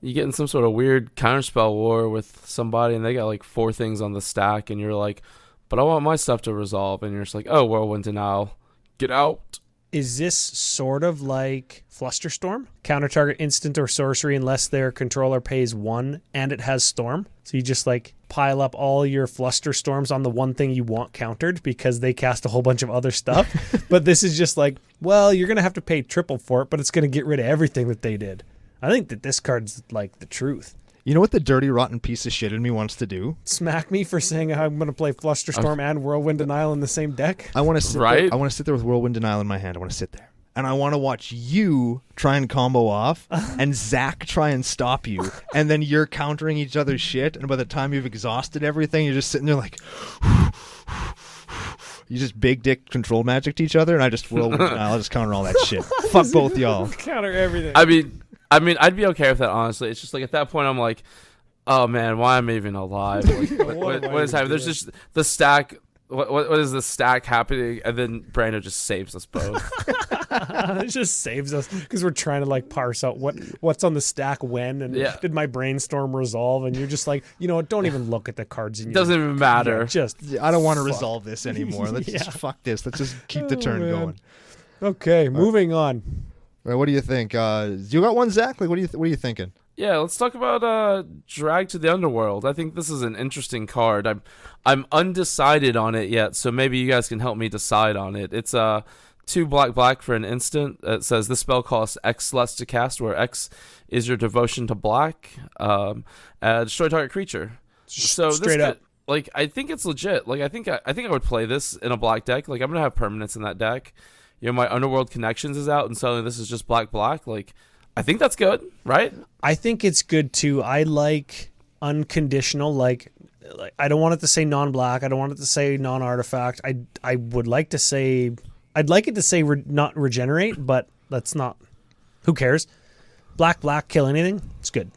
you get in some sort of weird counterspell war with somebody and they got like 4 things on the stack and you're like, but I want my stuff to resolve. And you're just like, oh, Whirlwind Denial. Get out. Is this sort of like Flusterstorm? Counter target instant or sorcery unless their controller pays 1 and it has Storm. So you just like pile up all your Flusterstorms on the one thing you want countered because they cast a whole bunch of other stuff. But this is just like, well, you're going to have to pay triple for it, but it's going to get rid of everything that they did. I think that this card's like the truth. You know what the dirty, rotten piece of shit in me wants to do? Smack me for saying I'm going to play Flusterstorm and Whirlwind Denial in the same deck. I want to sit Right? there, I want to sit there with Whirlwind Denial in my hand. I want to sit there. And I want to watch you try and combo off and Zack try and stop you. And then you're countering each other's shit. And by the time you've exhausted everything, you're just sitting there like... You just big dick control magic to each other, and I just Whirlwind Denial. I'll just counter all that shit. Fuck both y'all. Counter everything. I mean, I'd be okay with that, honestly. It's just like at that point, I'm like, oh man, why am I even alive? Like, what is happening? There's just the stack. What is the stack happening? And then Brando just saves us both. It just saves us because we're trying to like parse out what's on the stack when and did my brainstorm resolve, and you're just like, you know what, don't even look at the cards in your... Doesn't even matter. I don't want to resolve this anymore. Let's just fuck this. Let's just keep the turn going. Okay, moving on. All right, what do you think? You got one, Zack? Like, what are you thinking? Yeah, let's talk about Drag to the Underworld. I think this is an interesting card. I'm undecided on it yet, so maybe you guys can help me decide on it. It's 2 black for an instant. It says this spell costs X less to cast, where X is your devotion to black. Destroy target creature. So straight up. Like, I think it's legit. Like, I think I would play this in a black deck. Like, I'm gonna have permanents in that deck. You know, my Underworld Connections is out, and suddenly this is just black. Like, I think that's good, right? I think it's good too. I like unconditional. Like I don't want it to say non-black. I don't want it to say non-artifact. I would like to say. I'd like it to say not regenerate, but that's not. Who cares? Black, kill anything. It's good.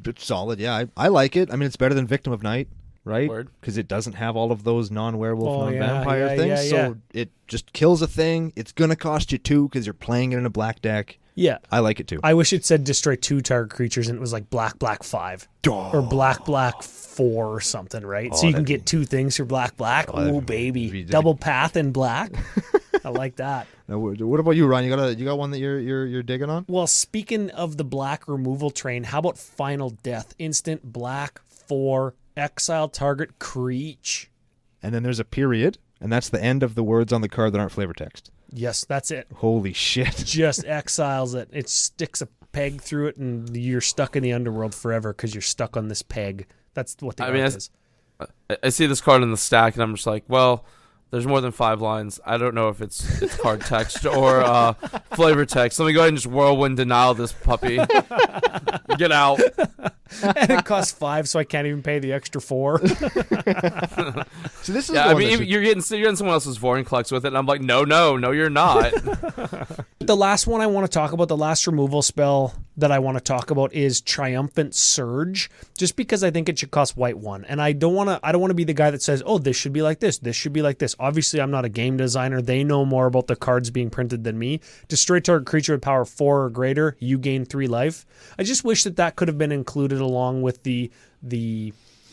It's solid, yeah. I like it. I mean, it's better than Victim of Night, right? Because it doesn't have all of those non-werewolf, non-vampire things. Yeah. So it just kills a thing. It's going to cost you 2 because you're playing it in a black deck. Yeah. I like it too. I wish it said destroy 2 target creatures and it was like black 5. Oh. Or black 4 or something, right? So you can get 2 things for black. Oh, baby. Double path in black. I like that. Now, what about you, Ryan? You got one that you're digging on? Well, speaking of the black removal train, how about Final Death? Instant black 4, exile target creature. And then there's a period, and that's the end of the words on the card that aren't flavor text. Yes, that's it. Holy shit. Just exiles it. It sticks a peg through it, and you're stuck in the underworld forever because you're stuck on this peg. That's what the art is. I see this card in the stack, and I'm just like, well, there's more than 5 lines. I don't know if it's card text or flavor text. Let me go ahead and just Whirlwind Denial this puppy. Get out. And it costs 5, so I can't even pay the extra 4. So this is I mean, you're getting someone else's Vorinclex with it, and I'm like, no, you're not. The last one I want to talk about, the last removal spell that I want to talk about is Triumphant Surge, just because I think it should cost white 1. And I don't want to be the guy that says, oh, this should be like this. This should be like this. Obviously, I'm not a game designer. They know more about the cards being printed than me. Destroy target creature with power 4 or greater. You gain 3 life. I just wish that could have been included along with the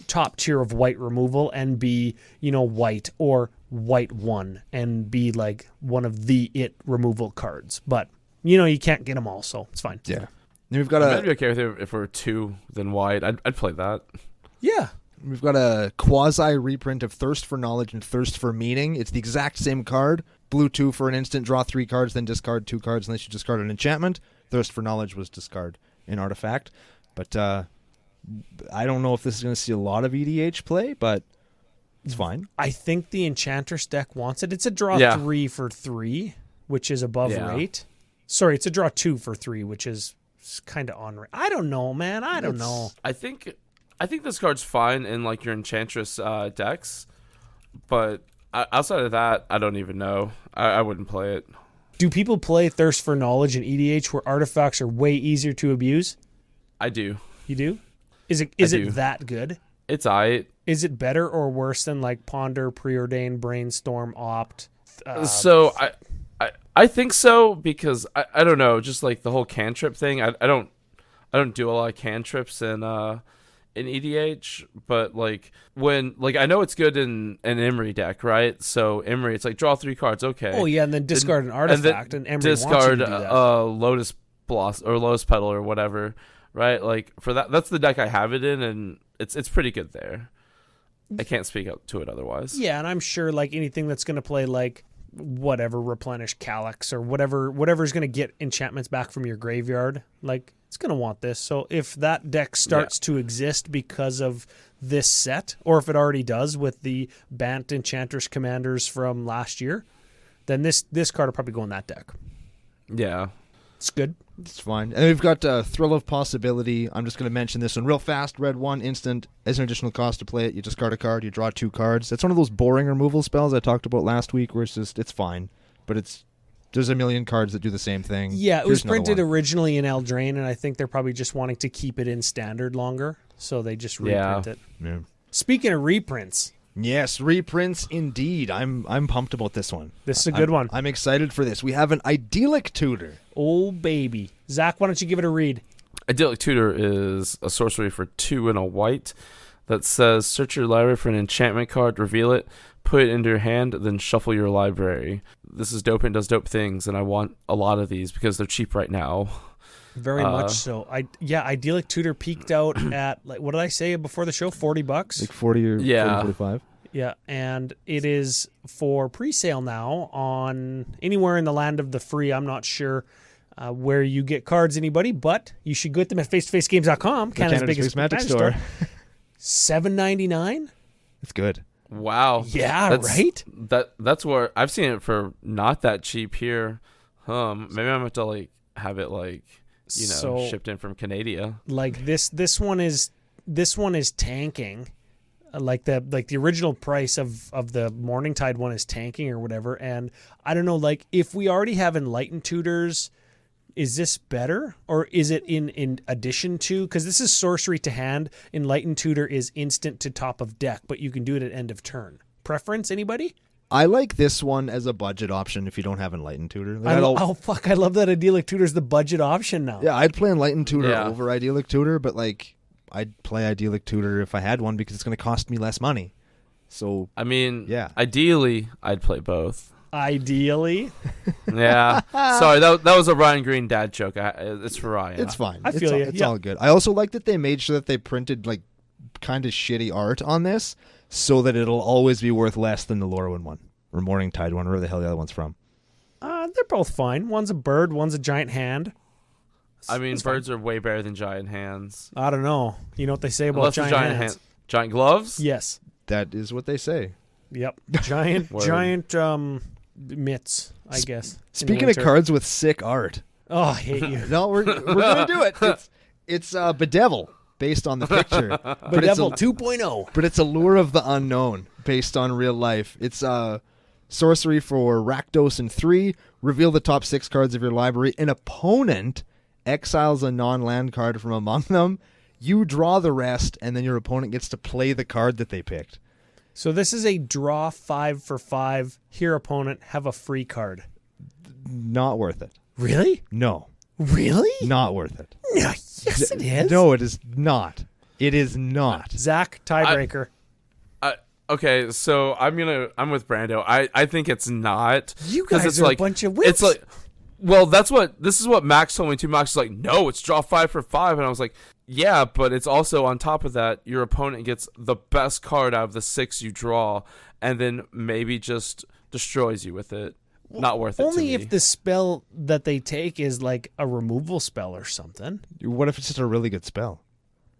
top tier of white removal and be, white or white 1 and be like one of the removal cards. But, you can't get them all, so it's fine. Yeah. Then we've got I'd be okay with it if we were 2 than white. I'd play that. Yeah. We've got a quasi reprint of Thirst for Knowledge and Thirst for Meaning. It's the exact same card. Blue 2 for an instant, draw 3 cards, then discard 2 cards unless you discard an enchantment. Thirst for Knowledge was discard an artifact. But I don't know if this is going to see a lot of EDH play, but it's fine. I think the Enchantress deck wants it. It's a draw 3 for 3, which is above rate. Sorry, it's a draw 2 for 3, which is kind of on rate. I don't know, man. I don't know. I think this card's fine in like your Enchantress decks, but outside of that, I don't even know. I wouldn't play it. Do people play Thirst for Knowledge in EDH where artifacts are way easier to abuse? I do. You do? Is it that good? It's aight. Is it better or worse than like Ponder, Preordain, Brainstorm, Opt? So I think so because I don't know, just like the whole cantrip thing. I don't do a lot of cantrips in EDH, but like when I know it's good in an Emery deck, right? So Emery, it's like draw 3 cards, okay. Oh yeah, and then discard an artifact, and Emery discard wants you to do that. Lotus Blossom or Lotus Petal or whatever, right? Like for that's the deck I have it in, and it's pretty good there. I can't speak up to it otherwise. Yeah, and I'm sure like anything that's going to play like whatever replenish Calyx or whatever's going to get enchantments back from your graveyard, like it's going to want this. So if that deck starts to exist because of this set, or if it already does with the Bant Enchantress Commanders from last year, then this card will probably go in that deck. Yeah. It's good. It's fine. And we've got Thrill of Possibility. I'm just going to mention this one real fast. Red 1, instant. As an additional cost to play it, you discard a card, you draw 2 cards. It's one of those boring removal spells I talked about last week where it's fine. But there's a million cards that do the same thing. Yeah, it was Here's another printed one. originally in Eldraine, and I think they're probably just wanting to keep it in standard longer, so they just reprint it. Yeah. Speaking of reprints, Yes, reprints indeed. I'm pumped about this one. this is a good one. I'm excited for this. We have an Idyllic Tutor. Oh, baby. Zach, why don't you give it a read? Idyllic Tutor is a sorcery for 2 and a white that says search your library for an enchantment card, reveal it, put it into your hand, then shuffle your library. This is dope and does dope things, and I want a lot of these because they're cheap right now. Very much so. Idyllic Tutor peaked out at, like, what did I say before the show? $40? Like 40 or 45. Yeah, and it is for pre-sale now on anywhere in the land of the free. I'm not sure where you get cards, anybody, but you should get them at face-to-facegames.com, Canada's biggest Magic Magic store. $7.99? It's good. Wow. Yeah, right? That's where I've seen it for not that cheap here. Maybe I'm gonna have to like have it like shipped in from Canada. Like this one is tanking. Like the original price of the Morningtide one is tanking or whatever, and I don't know, like, if we already have Enlightened Tutors, is this better, or is it in addition to? Because this is sorcery to hand. Enlightened Tutor is instant to top of deck, but you can do it at end of turn. Preference, anybody? I like this one as a budget option if you don't have Enlightened Tutor. Like, I love that Idyllic Tutor's the budget option now. Yeah, I'd play Enlightened Tutor over Idyllic Tutor, but like I'd play Idyllic Tutor if I had one because it's going to cost me less money. So I mean, yeah. Ideally, I'd play both. Ideally, yeah. Sorry, that was a Ryan Green dad joke. It's for Ryan. It's fine. I feel you. It's all good. I also like that they made sure that they printed like kind of shitty art on this, so that it'll always be worth less than the Lorwyn one or Morningtide one, wherever the hell the other one's from. they're both fine. One's a bird, one's a giant hand. I mean, birds are way better than giant hands. I don't know. You know what they say about giant hands? Giant gloves? Yes. That is what they say. Yep. Giant mitts, I guess. Speaking of cards with sick art. Oh, I hate you. No, we're gonna do it. It's Bedevil based on the picture. Bedevil 2.0. But it's a Lure of the Unknown based on real life. It's sorcery for Rakdos and 3. Reveal the top 6 cards of your library. An opponent exiles a non-land card from among them. You draw the rest, and then your opponent gets to play the card that they picked. So this is a draw 5 for 5. Here, opponent, have a free card. Not worth it. Really? No. Really? Not worth it. No, yes, it is. No, it is not. It is not. Zach, tiebreaker. Okay, so I'm with Brando. I think it's not. You guys are a bunch of whips. It's like, well, this is what Max told me too. Max is like, no, it's draw 5 for 5, and I was like, yeah, but it's also on top of that, your opponent gets the best card out of the 6 you draw, and then maybe just destroys you with it. Not worth it. Only to if me. the spell that they take is like a removal spell or something. What if it's just a really good spell?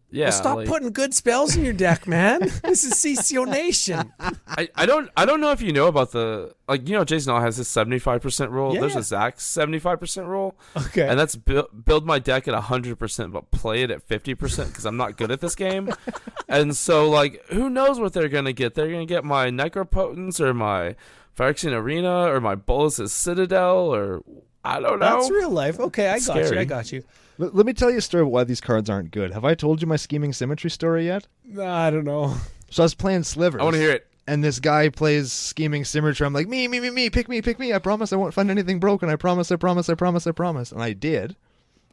Yeah, Well, stop putting good spells in your deck, man. This is CCO Nation. I don't know if you know about the, like, Jason All has his 75% rule. Yeah, There's yeah. a Zack 75% rule. Okay. And that's build my deck at 100%, but play it at 50% because I'm not good at this game. And so, like, who knows what they're gonna get? They're gonna get my Necropotence or my Phyrexian Arena or my Bolas' Citadel, or I don't know. That's real life. Okay, I got you. Let me tell you a story about why these cards aren't good. Have I told you my Scheming Symmetry story yet? I don't know. So I was playing Slivers. I want to hear it. And this guy plays Scheming Symmetry. I'm like, me, pick me. I promise I won't find anything broken. I promise. And I did.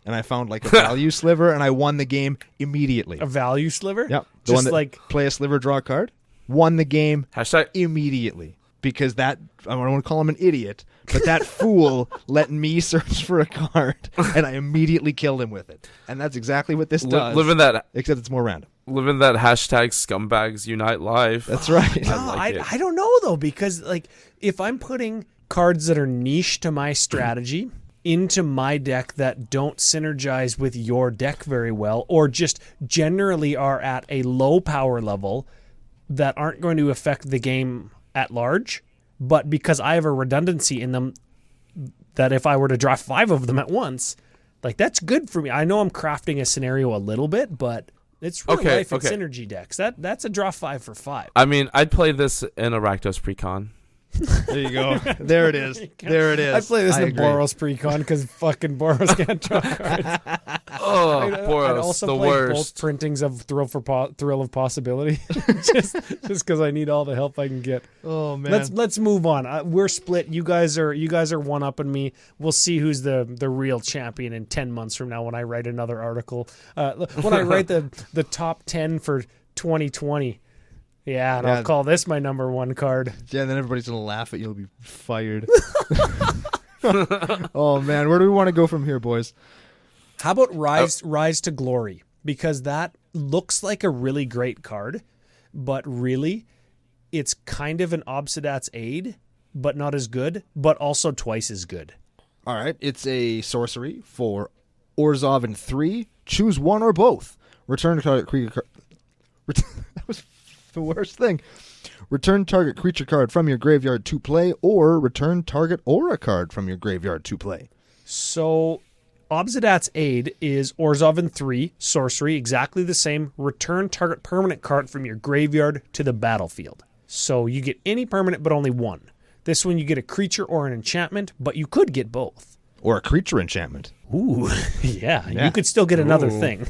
And I found like a value sliver, and I won the game immediately. A value sliver? Yep. The Just one that like play a sliver, draw a card. Won the game Hashtag immediately. Because I don't want to call him an idiot, but that fool let me search for a card, and I immediately killed him with it. And that's exactly what this does. living that Except it's more random. hashtag scumbags unite life. That's right. I don't know though, because like if I'm putting cards that are niche to my strategy into my deck that don't synergize with your deck very well, or just generally are at a low power level that aren't going to affect the game at large, but because I have a redundancy in them that if I were to draw 5 of them at once, like that's good for me. I know I'm crafting a scenario a little bit, but it's real life and synergy decks. That's a draw 5 for 5. I mean, I'd play this in a Rakdos Precon. There you go. There it is. There it is. I play this in Boros Precon because fucking Boros can't draw cards. Boros, I'd also the play worst. both printings of Thrill of Possibility, just because I need all the help I can get. Oh man. Let's move on. We're split. You guys are one upping me. We'll see who's the real champion in 10 months from now when I write another article. When I write the top 10 for 2020. Yeah, and I'll call this my number 1 card. Yeah, then everybody's going to laugh at you. You'll be fired. Oh, man. Where do we want to go from here, boys? How about Rise to Glory? Because that looks like a really great card, but really, it's kind of an Obsidat's Aid, but not as good, but also twice as good. All right. It's a sorcery for Orzhov and 3. Choose one or both. Return target creature card. That was the worst thing. Return target creature card from your graveyard to play, or return target aura card from your graveyard to play. So, Obsidat's Aid is Orzhov and 3, sorcery, exactly the same. Return target permanent card from your graveyard to the battlefield. So, you get any permanent, but only one. This one, you get a creature or an enchantment, but you could get both. Or a creature enchantment. Ooh, yeah. You could still get another thing.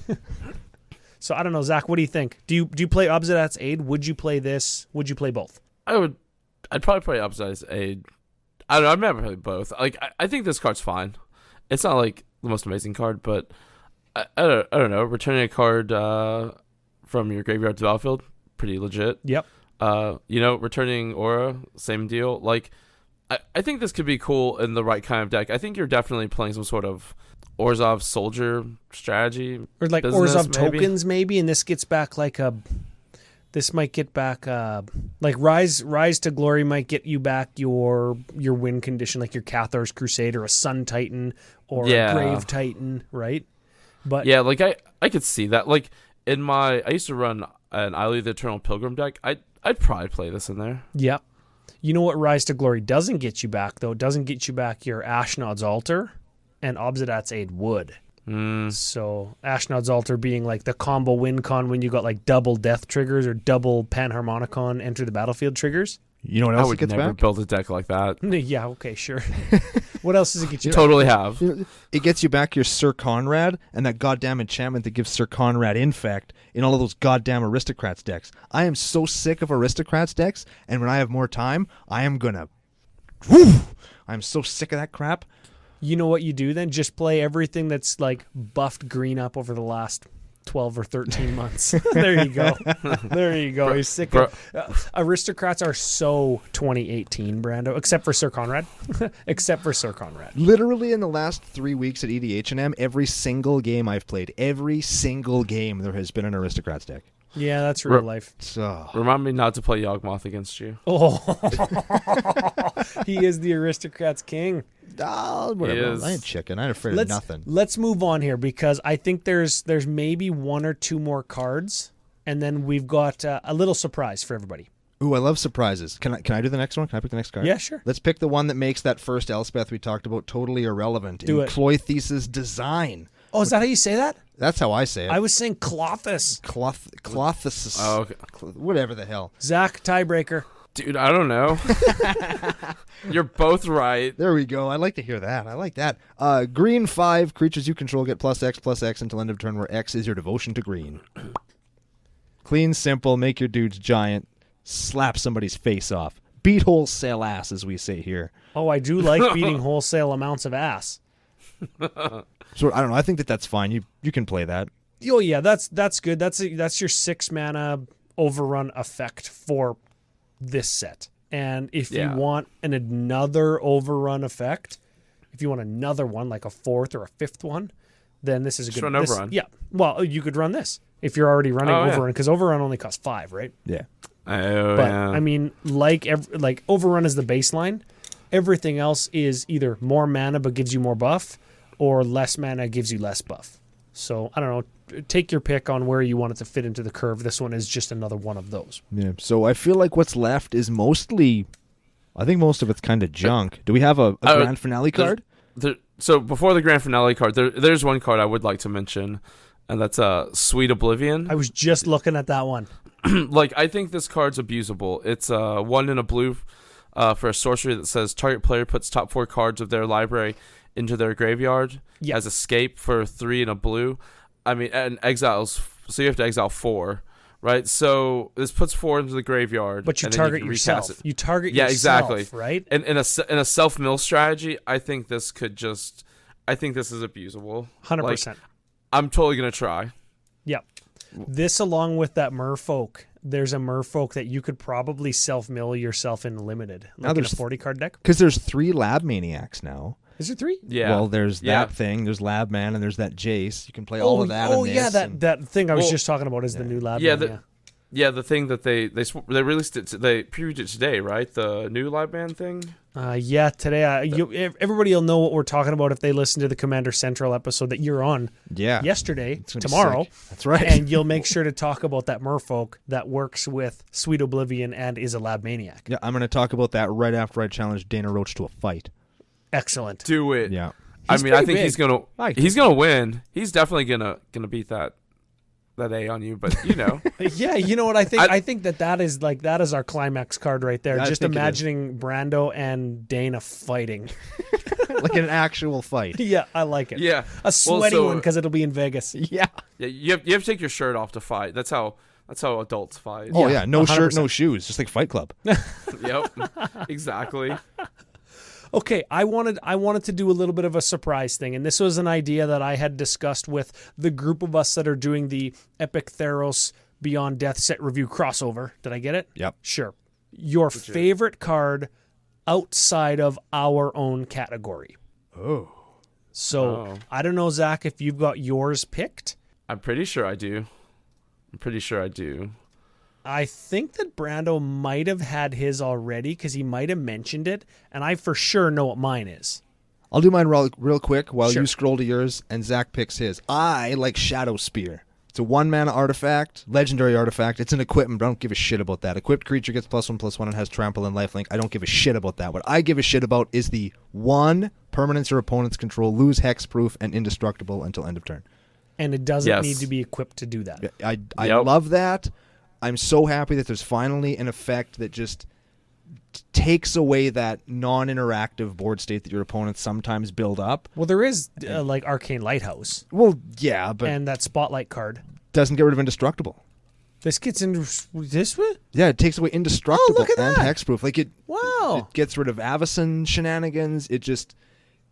So I don't know, Zach, what do you think? Do you play Obsidat's Aid? Would you play this? Would you play both? I'd probably play Obsidat's Aid. I don't know, I've never played both. Like I think this card's fine. It's not like the most amazing card, but I don't know. Returning a card from your graveyard to battlefield, pretty legit. Yep. Returning aura, same deal. Like I think this could be cool in the right kind of deck. I think you're definitely playing some sort of Orzhov soldier strategy, or like Orzhov tokens, maybe. And this gets back like this might get back like Rise to Glory might get you back your win condition, like your Cathar's Crusade or a Sun Titan or a Grave Titan, right? But yeah, like I could see that. Like I used to run an Isle of the Eternal Pilgrim deck. I'd probably play this in there. Yeah. You know what Rise to Glory doesn't get you back, though? It doesn't get you back your Ashnod's Altar, and Obsidat's Aid would. So Ashnod's Altar being like the combo win con when you got like double death triggers or double Panharmonicon enter the battlefield triggers. You know what else I would it gets never back? build a deck like that. Yeah, okay, sure. What else does it get you back? Totally have. It gets you back your Sir Conrad and that goddamn enchantment that gives Sir Conrad Infect in all of those goddamn Aristocrats decks. I am so sick of Aristocrats decks, and when I have more time, I am gonna... I'm so sick of that crap. You know what you do then? Just play everything that's like buffed green up over the last 12 or 13 months. There you go. There you go. You're sick of... Aristocrats are so 2018, Brando, except for Sir Conrad. Except for Sir Conrad. Literally in the last 3 weeks at EDH&M, every single game I've played, every single game, there has been an Aristocrats deck. Yeah, that's real life. So. Remind me not to play Yawgmoth against you. Oh, he is the Aristocrats king. Whatever. I ain't chicken. I ain't afraid of nothing. Let's move on here because I think there's maybe 1 or 2 more cards, and then we've got a little surprise for everybody. Ooh, I love surprises. Can I do the next one? Can I pick the next card? Yeah, sure. Let's pick the one that makes that first Elspeth we talked about totally irrelevant. Do it. Cloythesis Design. Oh, is that how you say that? That's how I say it. I was saying Clothis. Clothis. Oh, okay. Whatever the hell. Zach, tiebreaker. Dude, I don't know. You're both right. There we go. I like to hear that. I like that. Green 5, creatures you control get +X until end of turn, where X is your devotion to green. Clean, simple, make your dudes giant, slap somebody's face off. Beat wholesale ass, as we say here. Oh, I do like beating wholesale amounts of ass. So I don't know. I think that's fine. You can play that. Oh yeah, that's good. That's your 6 mana overrun effect for this set. And if you want another overrun effect, if you want another one like a 4th or a 5th one, then this is a good one. Overrun. Yeah. Well, you could run this if you're already running overrun because overrun only costs 5, right? Yeah. Oh, but yeah. I mean, like overrun is the baseline. Everything else is either more mana but gives you more buff, or less mana gives you less buff. So, I don't know. Take your pick on where you want it to fit into the curve. This one is just another one of those. Yeah. So I feel like what's left is mostly, I think most of it's kind of junk. Do we have a grand finale card? So before the grand finale card, there's one card I would like to mention, and that's Sweet Oblivion. I was just looking at that one. Like, I think this card's abusable. It's 1 in a blue for a sorcery that says target player puts top 4 cards of their library into their graveyard as escape for 3 in a blue. I mean, and exiles, so you have to exile 4, right? So this puts 4 into the graveyard. But you target yourself. You target yourself, exactly. Right? And in a self-mill strategy, I think this is abusable. 100%. Like, I'm totally going to try. Yep. This, along with that Merfolk, there's a Merfolk that you could probably self-mill yourself in limited. Like in a 40-card deck. Because there's 3 Lab Maniacs now. Is there 3? Yeah. Well, there's that thing. There's Lab Man, and there's that Jace. You can play all of that. Oh, yeah, that thing I was just talking about is the new Lab Man. Yeah, the thing that they released it. They previewed it today, right? The new Lab Man thing. Yeah, today. Everybody will know what we're talking about if they listen to the Commander Central episode that you're on. Yeah. Yesterday, tomorrow. That's right. And you'll make sure to talk about that Merfolk that works with Sweet Oblivion and is a Lab Maniac. Yeah, I'm going to talk about that right after I challenge Dana Roach to a fight. Excellent. Do it. Yeah. I think big. he's gonna win. He's definitely gonna beat that A on you, but you know. Yeah, you know what I think? I think that is our climax card right there. Yeah, just imagining Brando and Dana fighting. Like an actual fight. Yeah, I like it. Yeah. A sweaty one because it'll be in Vegas. Yeah. Yeah, you have to take your shirt off to fight. That's how adults fight. Oh yeah, no 100%. shirt, no shoes, just like Fight Club. Yep. Exactly. Okay, I wanted to do a little bit of a surprise thing, and this was an idea that I had discussed with the group of us that are doing the Epic Theros Beyond Death set review crossover. Did I get it? Yep. Sure. Your favorite card outside of our own category. Oh. So, I don't know, Zach, if you've got yours picked. I'm pretty sure I do. I think that Brando might have had his already because he might have mentioned it, and I for sure know what mine is. I'll do mine real quick while Sure. you scroll to yours and Zach picks his. I like Shadow Spear. It's a 1-mana artifact, legendary artifact. It's an equipment, but I don't give a shit about that. Equipped creature gets +1/+1 and has trample and lifelink. I don't give a shit about that. What I give a shit about is the 1 permanents or opponents control, lose hexproof, and indestructible until end of turn. And it doesn't need to be equipped to do that. I love that. I'm so happy that there's finally an effect that just takes away that non-interactive board state that your opponents sometimes build up. Well, there is like Arcane Lighthouse. Well, yeah, but and that Spotlight card doesn't get rid of indestructible. This gets into this one? Yeah, it takes away indestructible look at and that. hexproof. Like it gets rid of Avacyn shenanigans.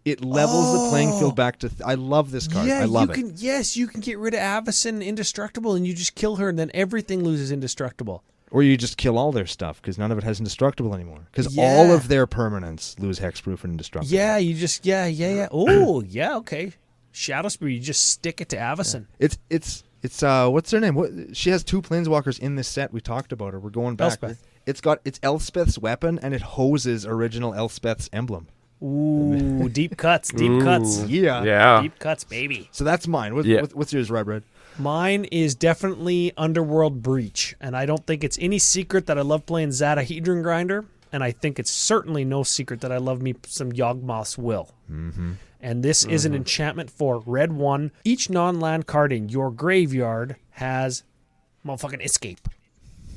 It levels the playing field back to... I love this card. I love it. Yes, you can get rid of Avacyn Indestructible and you just kill her and then everything loses Indestructible. Or you just kill all their stuff because none of it has Indestructible anymore. Because all of their permanents lose hexproof and Indestructible. Yeah, you just... Yeah. Oh, yeah, okay. Shadow Spear, you just stick it to Avacyn. Yeah. It's what's her name? She has 2 planeswalkers in this set. We talked about her. We're going back. Elspeth. It's Elspeth's weapon and it hoses original Elspeth's emblem. Ooh, deep cuts. Yeah. Deep cuts, baby. So that's mine. What's yours, Red? Mine is definitely Underworld Breach, and I don't think it's any secret that I love playing Zadahedron Grinder, and I think it's certainly no secret that I love me some Yawgmoth's Will. Mm-hmm. And this is an enchantment for red 1. Each non-land card in your graveyard has motherfucking escape.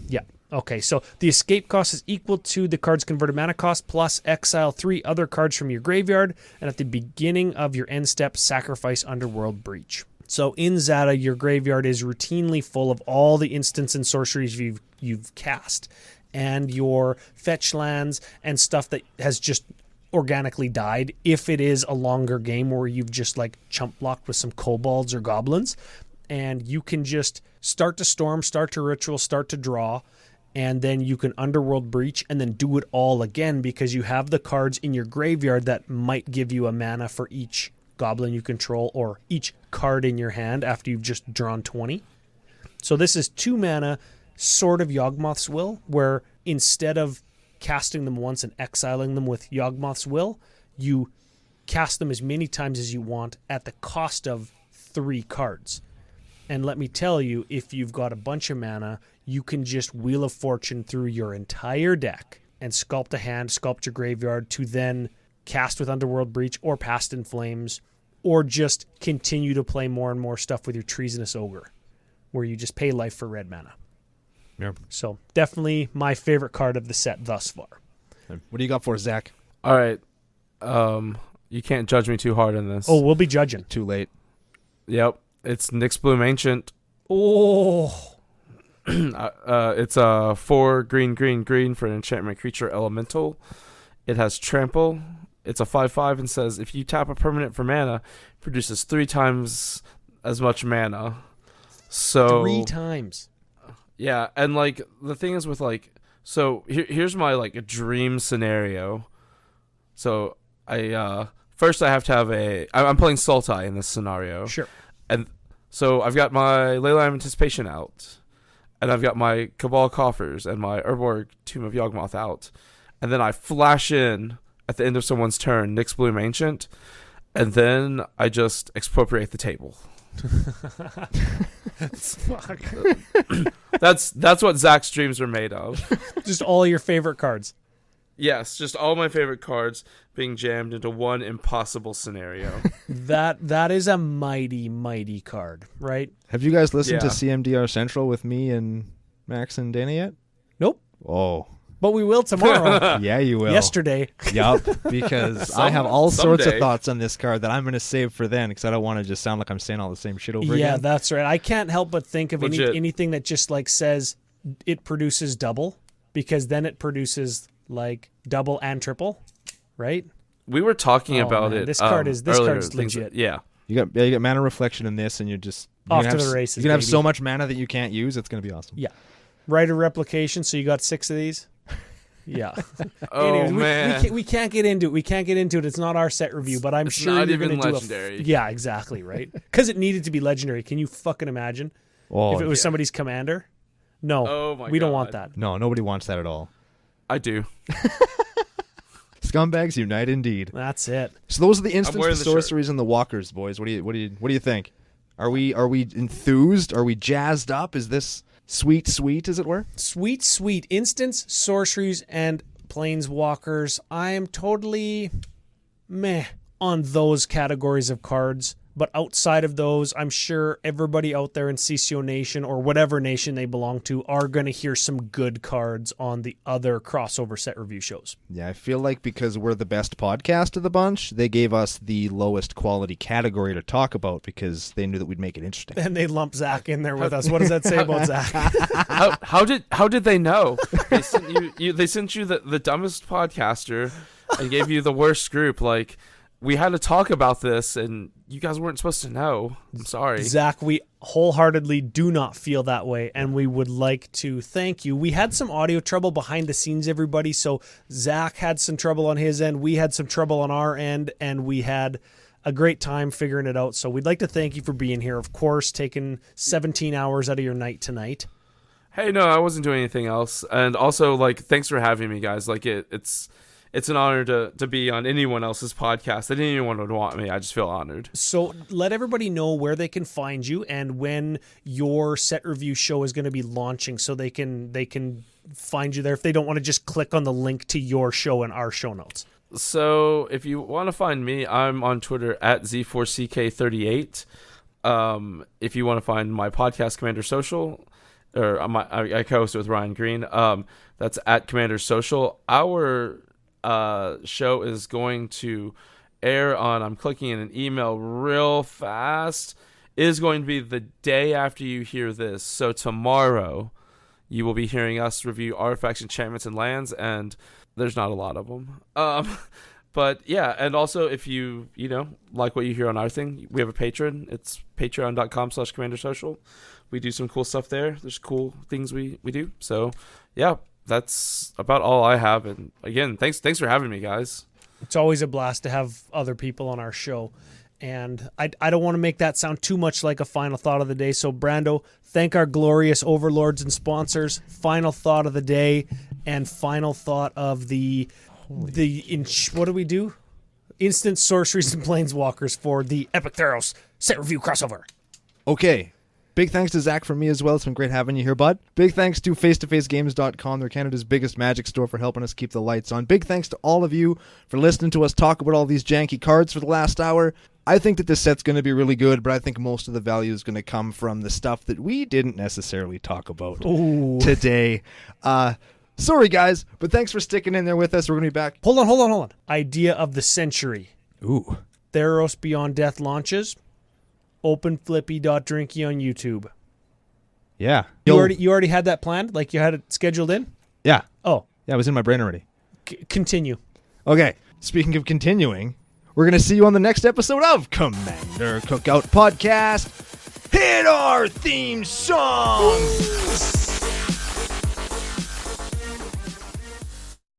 Yeah. Okay, so the escape cost is equal to the card's converted mana cost plus exile 3 other cards from your graveyard, and at the beginning of your end step, sacrifice Underworld Breach. So in Zada, your graveyard is routinely full of all the instants and sorceries you've cast, and your fetch lands and stuff that has just organically died if it is a longer game where you've just like chump blocked with some kobolds or goblins, and you can just start to storm, start to ritual, start to draw, and then you can Underworld Breach and then do it all again because you have the cards in your graveyard that might give you a mana for each goblin you control or each card in your hand after you've just drawn 20. So this is 2 mana, sort of Yawgmoth's Will, where instead of casting them once and exiling them with Yawgmoth's Will. You cast them as many times as you want at the cost of 3 cards. And let me tell you, if you've got a bunch of mana, you can just Wheel of Fortune through your entire deck and sculpt a hand, sculpt your graveyard to then cast with Underworld Breach or Past in Flames, or just continue to play more and more stuff with your Treasonous Ogre, where you just pay life for red mana. Yep. So definitely my favorite card of the set thus far. What do you got for us, Zach? All right. You can't judge me too hard on this. Oh, we'll be judging. Too late. Yep. It's Nyx Bloom Ancient. Oh. It's a 4 green for an enchantment creature elemental. It has trample. It's a 5/5 and says if you tap a permanent for mana, it produces 3 times as much mana. So 3 times. Yeah, and like the thing is with like, so here's my like a dream scenario. So first I have to have I'm playing Sultai in this scenario. Sure. And so I've got my Leyline of Anticipation out, and I've got my Cabal Coffers and my Urborg Tomb of Yawgmoth out, and then I flash in at the end of someone's turn, Nyx Bloom Ancient, and then I just expropriate the table. That's what Zach's dreams are made of. Just all your favorite cards. Yes, just all my favorite cards being jammed into one impossible scenario. That is a mighty card, right? Have you guys listened Yeah. to CMDR Central with me and Max and Dana yet? Nope. Oh. But we will tomorrow. Yeah, you will. Yesterday. Yup, because I have all sorts of someday. thoughts on this card that I'm going to save for then because I don't want to just sound like I'm saying all the same shit over Yeah, again. that's right. I can't help but think of Legit. anything that just like says it produces double, because then it produces like double and triple, right? We were talking Oh, about man, it. this card is earlier, legit. Yeah. You got mana reflection in this, and you're just Off you're to gonna the have, races, You can have baby. so much mana that you can't use. It's going to be awesome. Yeah. Writer replication, so you got 6 of these? Yeah. Oh, Anyways, man. we can't get into it. We can't get into it. It's not our set review, but I'm It's sure not you're even going to do legendary. Yeah, exactly, right? Because it needed to be legendary. Can you fucking imagine Oh, if it was yeah. somebody's commander? No, Oh, my we don't God. want that. no, nobody wants that at all. I do. Scumbags unite indeed. That's it. So those are the instants, wearing the the shirt. sorceries, and the walkers, boys. What do you think? Are we enthused? Are we jazzed up? Is this sweet, as it were? Sweet instants, sorceries, and planeswalkers. I am totally meh on those categories of cards. But outside of those, I'm sure everybody out there in CCO Nation or whatever nation they belong to are going to hear some good cards on the other crossover set review shows. Yeah, I feel like because we're the best podcast of the bunch, they gave us the lowest quality category to talk about because they knew that we'd make it interesting. And they lump Zack in there with us. What does that say about Zack? How did they know? They sent they sent you the dumbest podcaster and gave you the worst group. Like, we had to talk about this, and you guys weren't supposed to know. I'm sorry. Zack, we wholeheartedly do not feel that way, and we would like to thank you. We had some audio trouble behind the scenes, everybody, so Zack had some trouble on his end, we had some trouble on our end, and we had a great time figuring it out. So we'd like to thank you for being here, of course, taking 17 hours out of your night tonight. Hey, no, I wasn't doing anything else. And also, like, thanks for having me, guys. Like, it's an honor to be on anyone else's podcast. I didn't even want to want me. I just feel honored. So let everybody know where they can find you and when your set review show is going to be launching, so they can find you there if they don't want to just click on the link to your show in our show notes. So if you want to find me, I'm on Twitter at Z4CK38. If you want to find my podcast, Commander Social, or I co-host it with Ryan Green, that's at Commander Social. Our show is going to air on, I'm clicking in an email real fast, is going to be the day after you hear this. So tomorrow you will be hearing us review artifacts, enchantments, and lands, and there's not a lot of them. But yeah, and also if you like what you hear on our thing, we have a Patreon. It's patreon.com/commandersocial. We do some cool stuff there. There's cool things we do. So yeah, that's about all I have. And again, thanks for having me, guys. It's always a blast to have other people on our show. And I don't want to make that sound too much like a final thought of the day. So Brando, thank our glorious overlords and sponsors. Final thought of the day. and final thought of what do we do? Instant sorceries and planeswalkers for the Epic Theros set review crossover. Okay. Big thanks to Zack from me as well. It's been great having you here, bud. Big thanks to FaceToFaceGames.com. They're Canada's biggest Magic store for helping us keep the lights on. Big thanks to all of you for listening to us talk about all these janky cards for the last hour. I think that this set's going to be really good, but I think most of the value is going to come from the stuff that we didn't necessarily talk about today. Sorry, guys, but thanks for sticking in there with us. We're going to be back. Hold on. Idea of the century. Ooh. Theros Beyond Death launches. Open flippy.drinky on YouTube. Yeah. You already had that planned? Like you had it scheduled in? Yeah. Oh. Yeah, it was in my brain already. Continue. Okay. Speaking of continuing, we're going to see you on the next episode of Commander Cookout Podcast. Hit our theme song!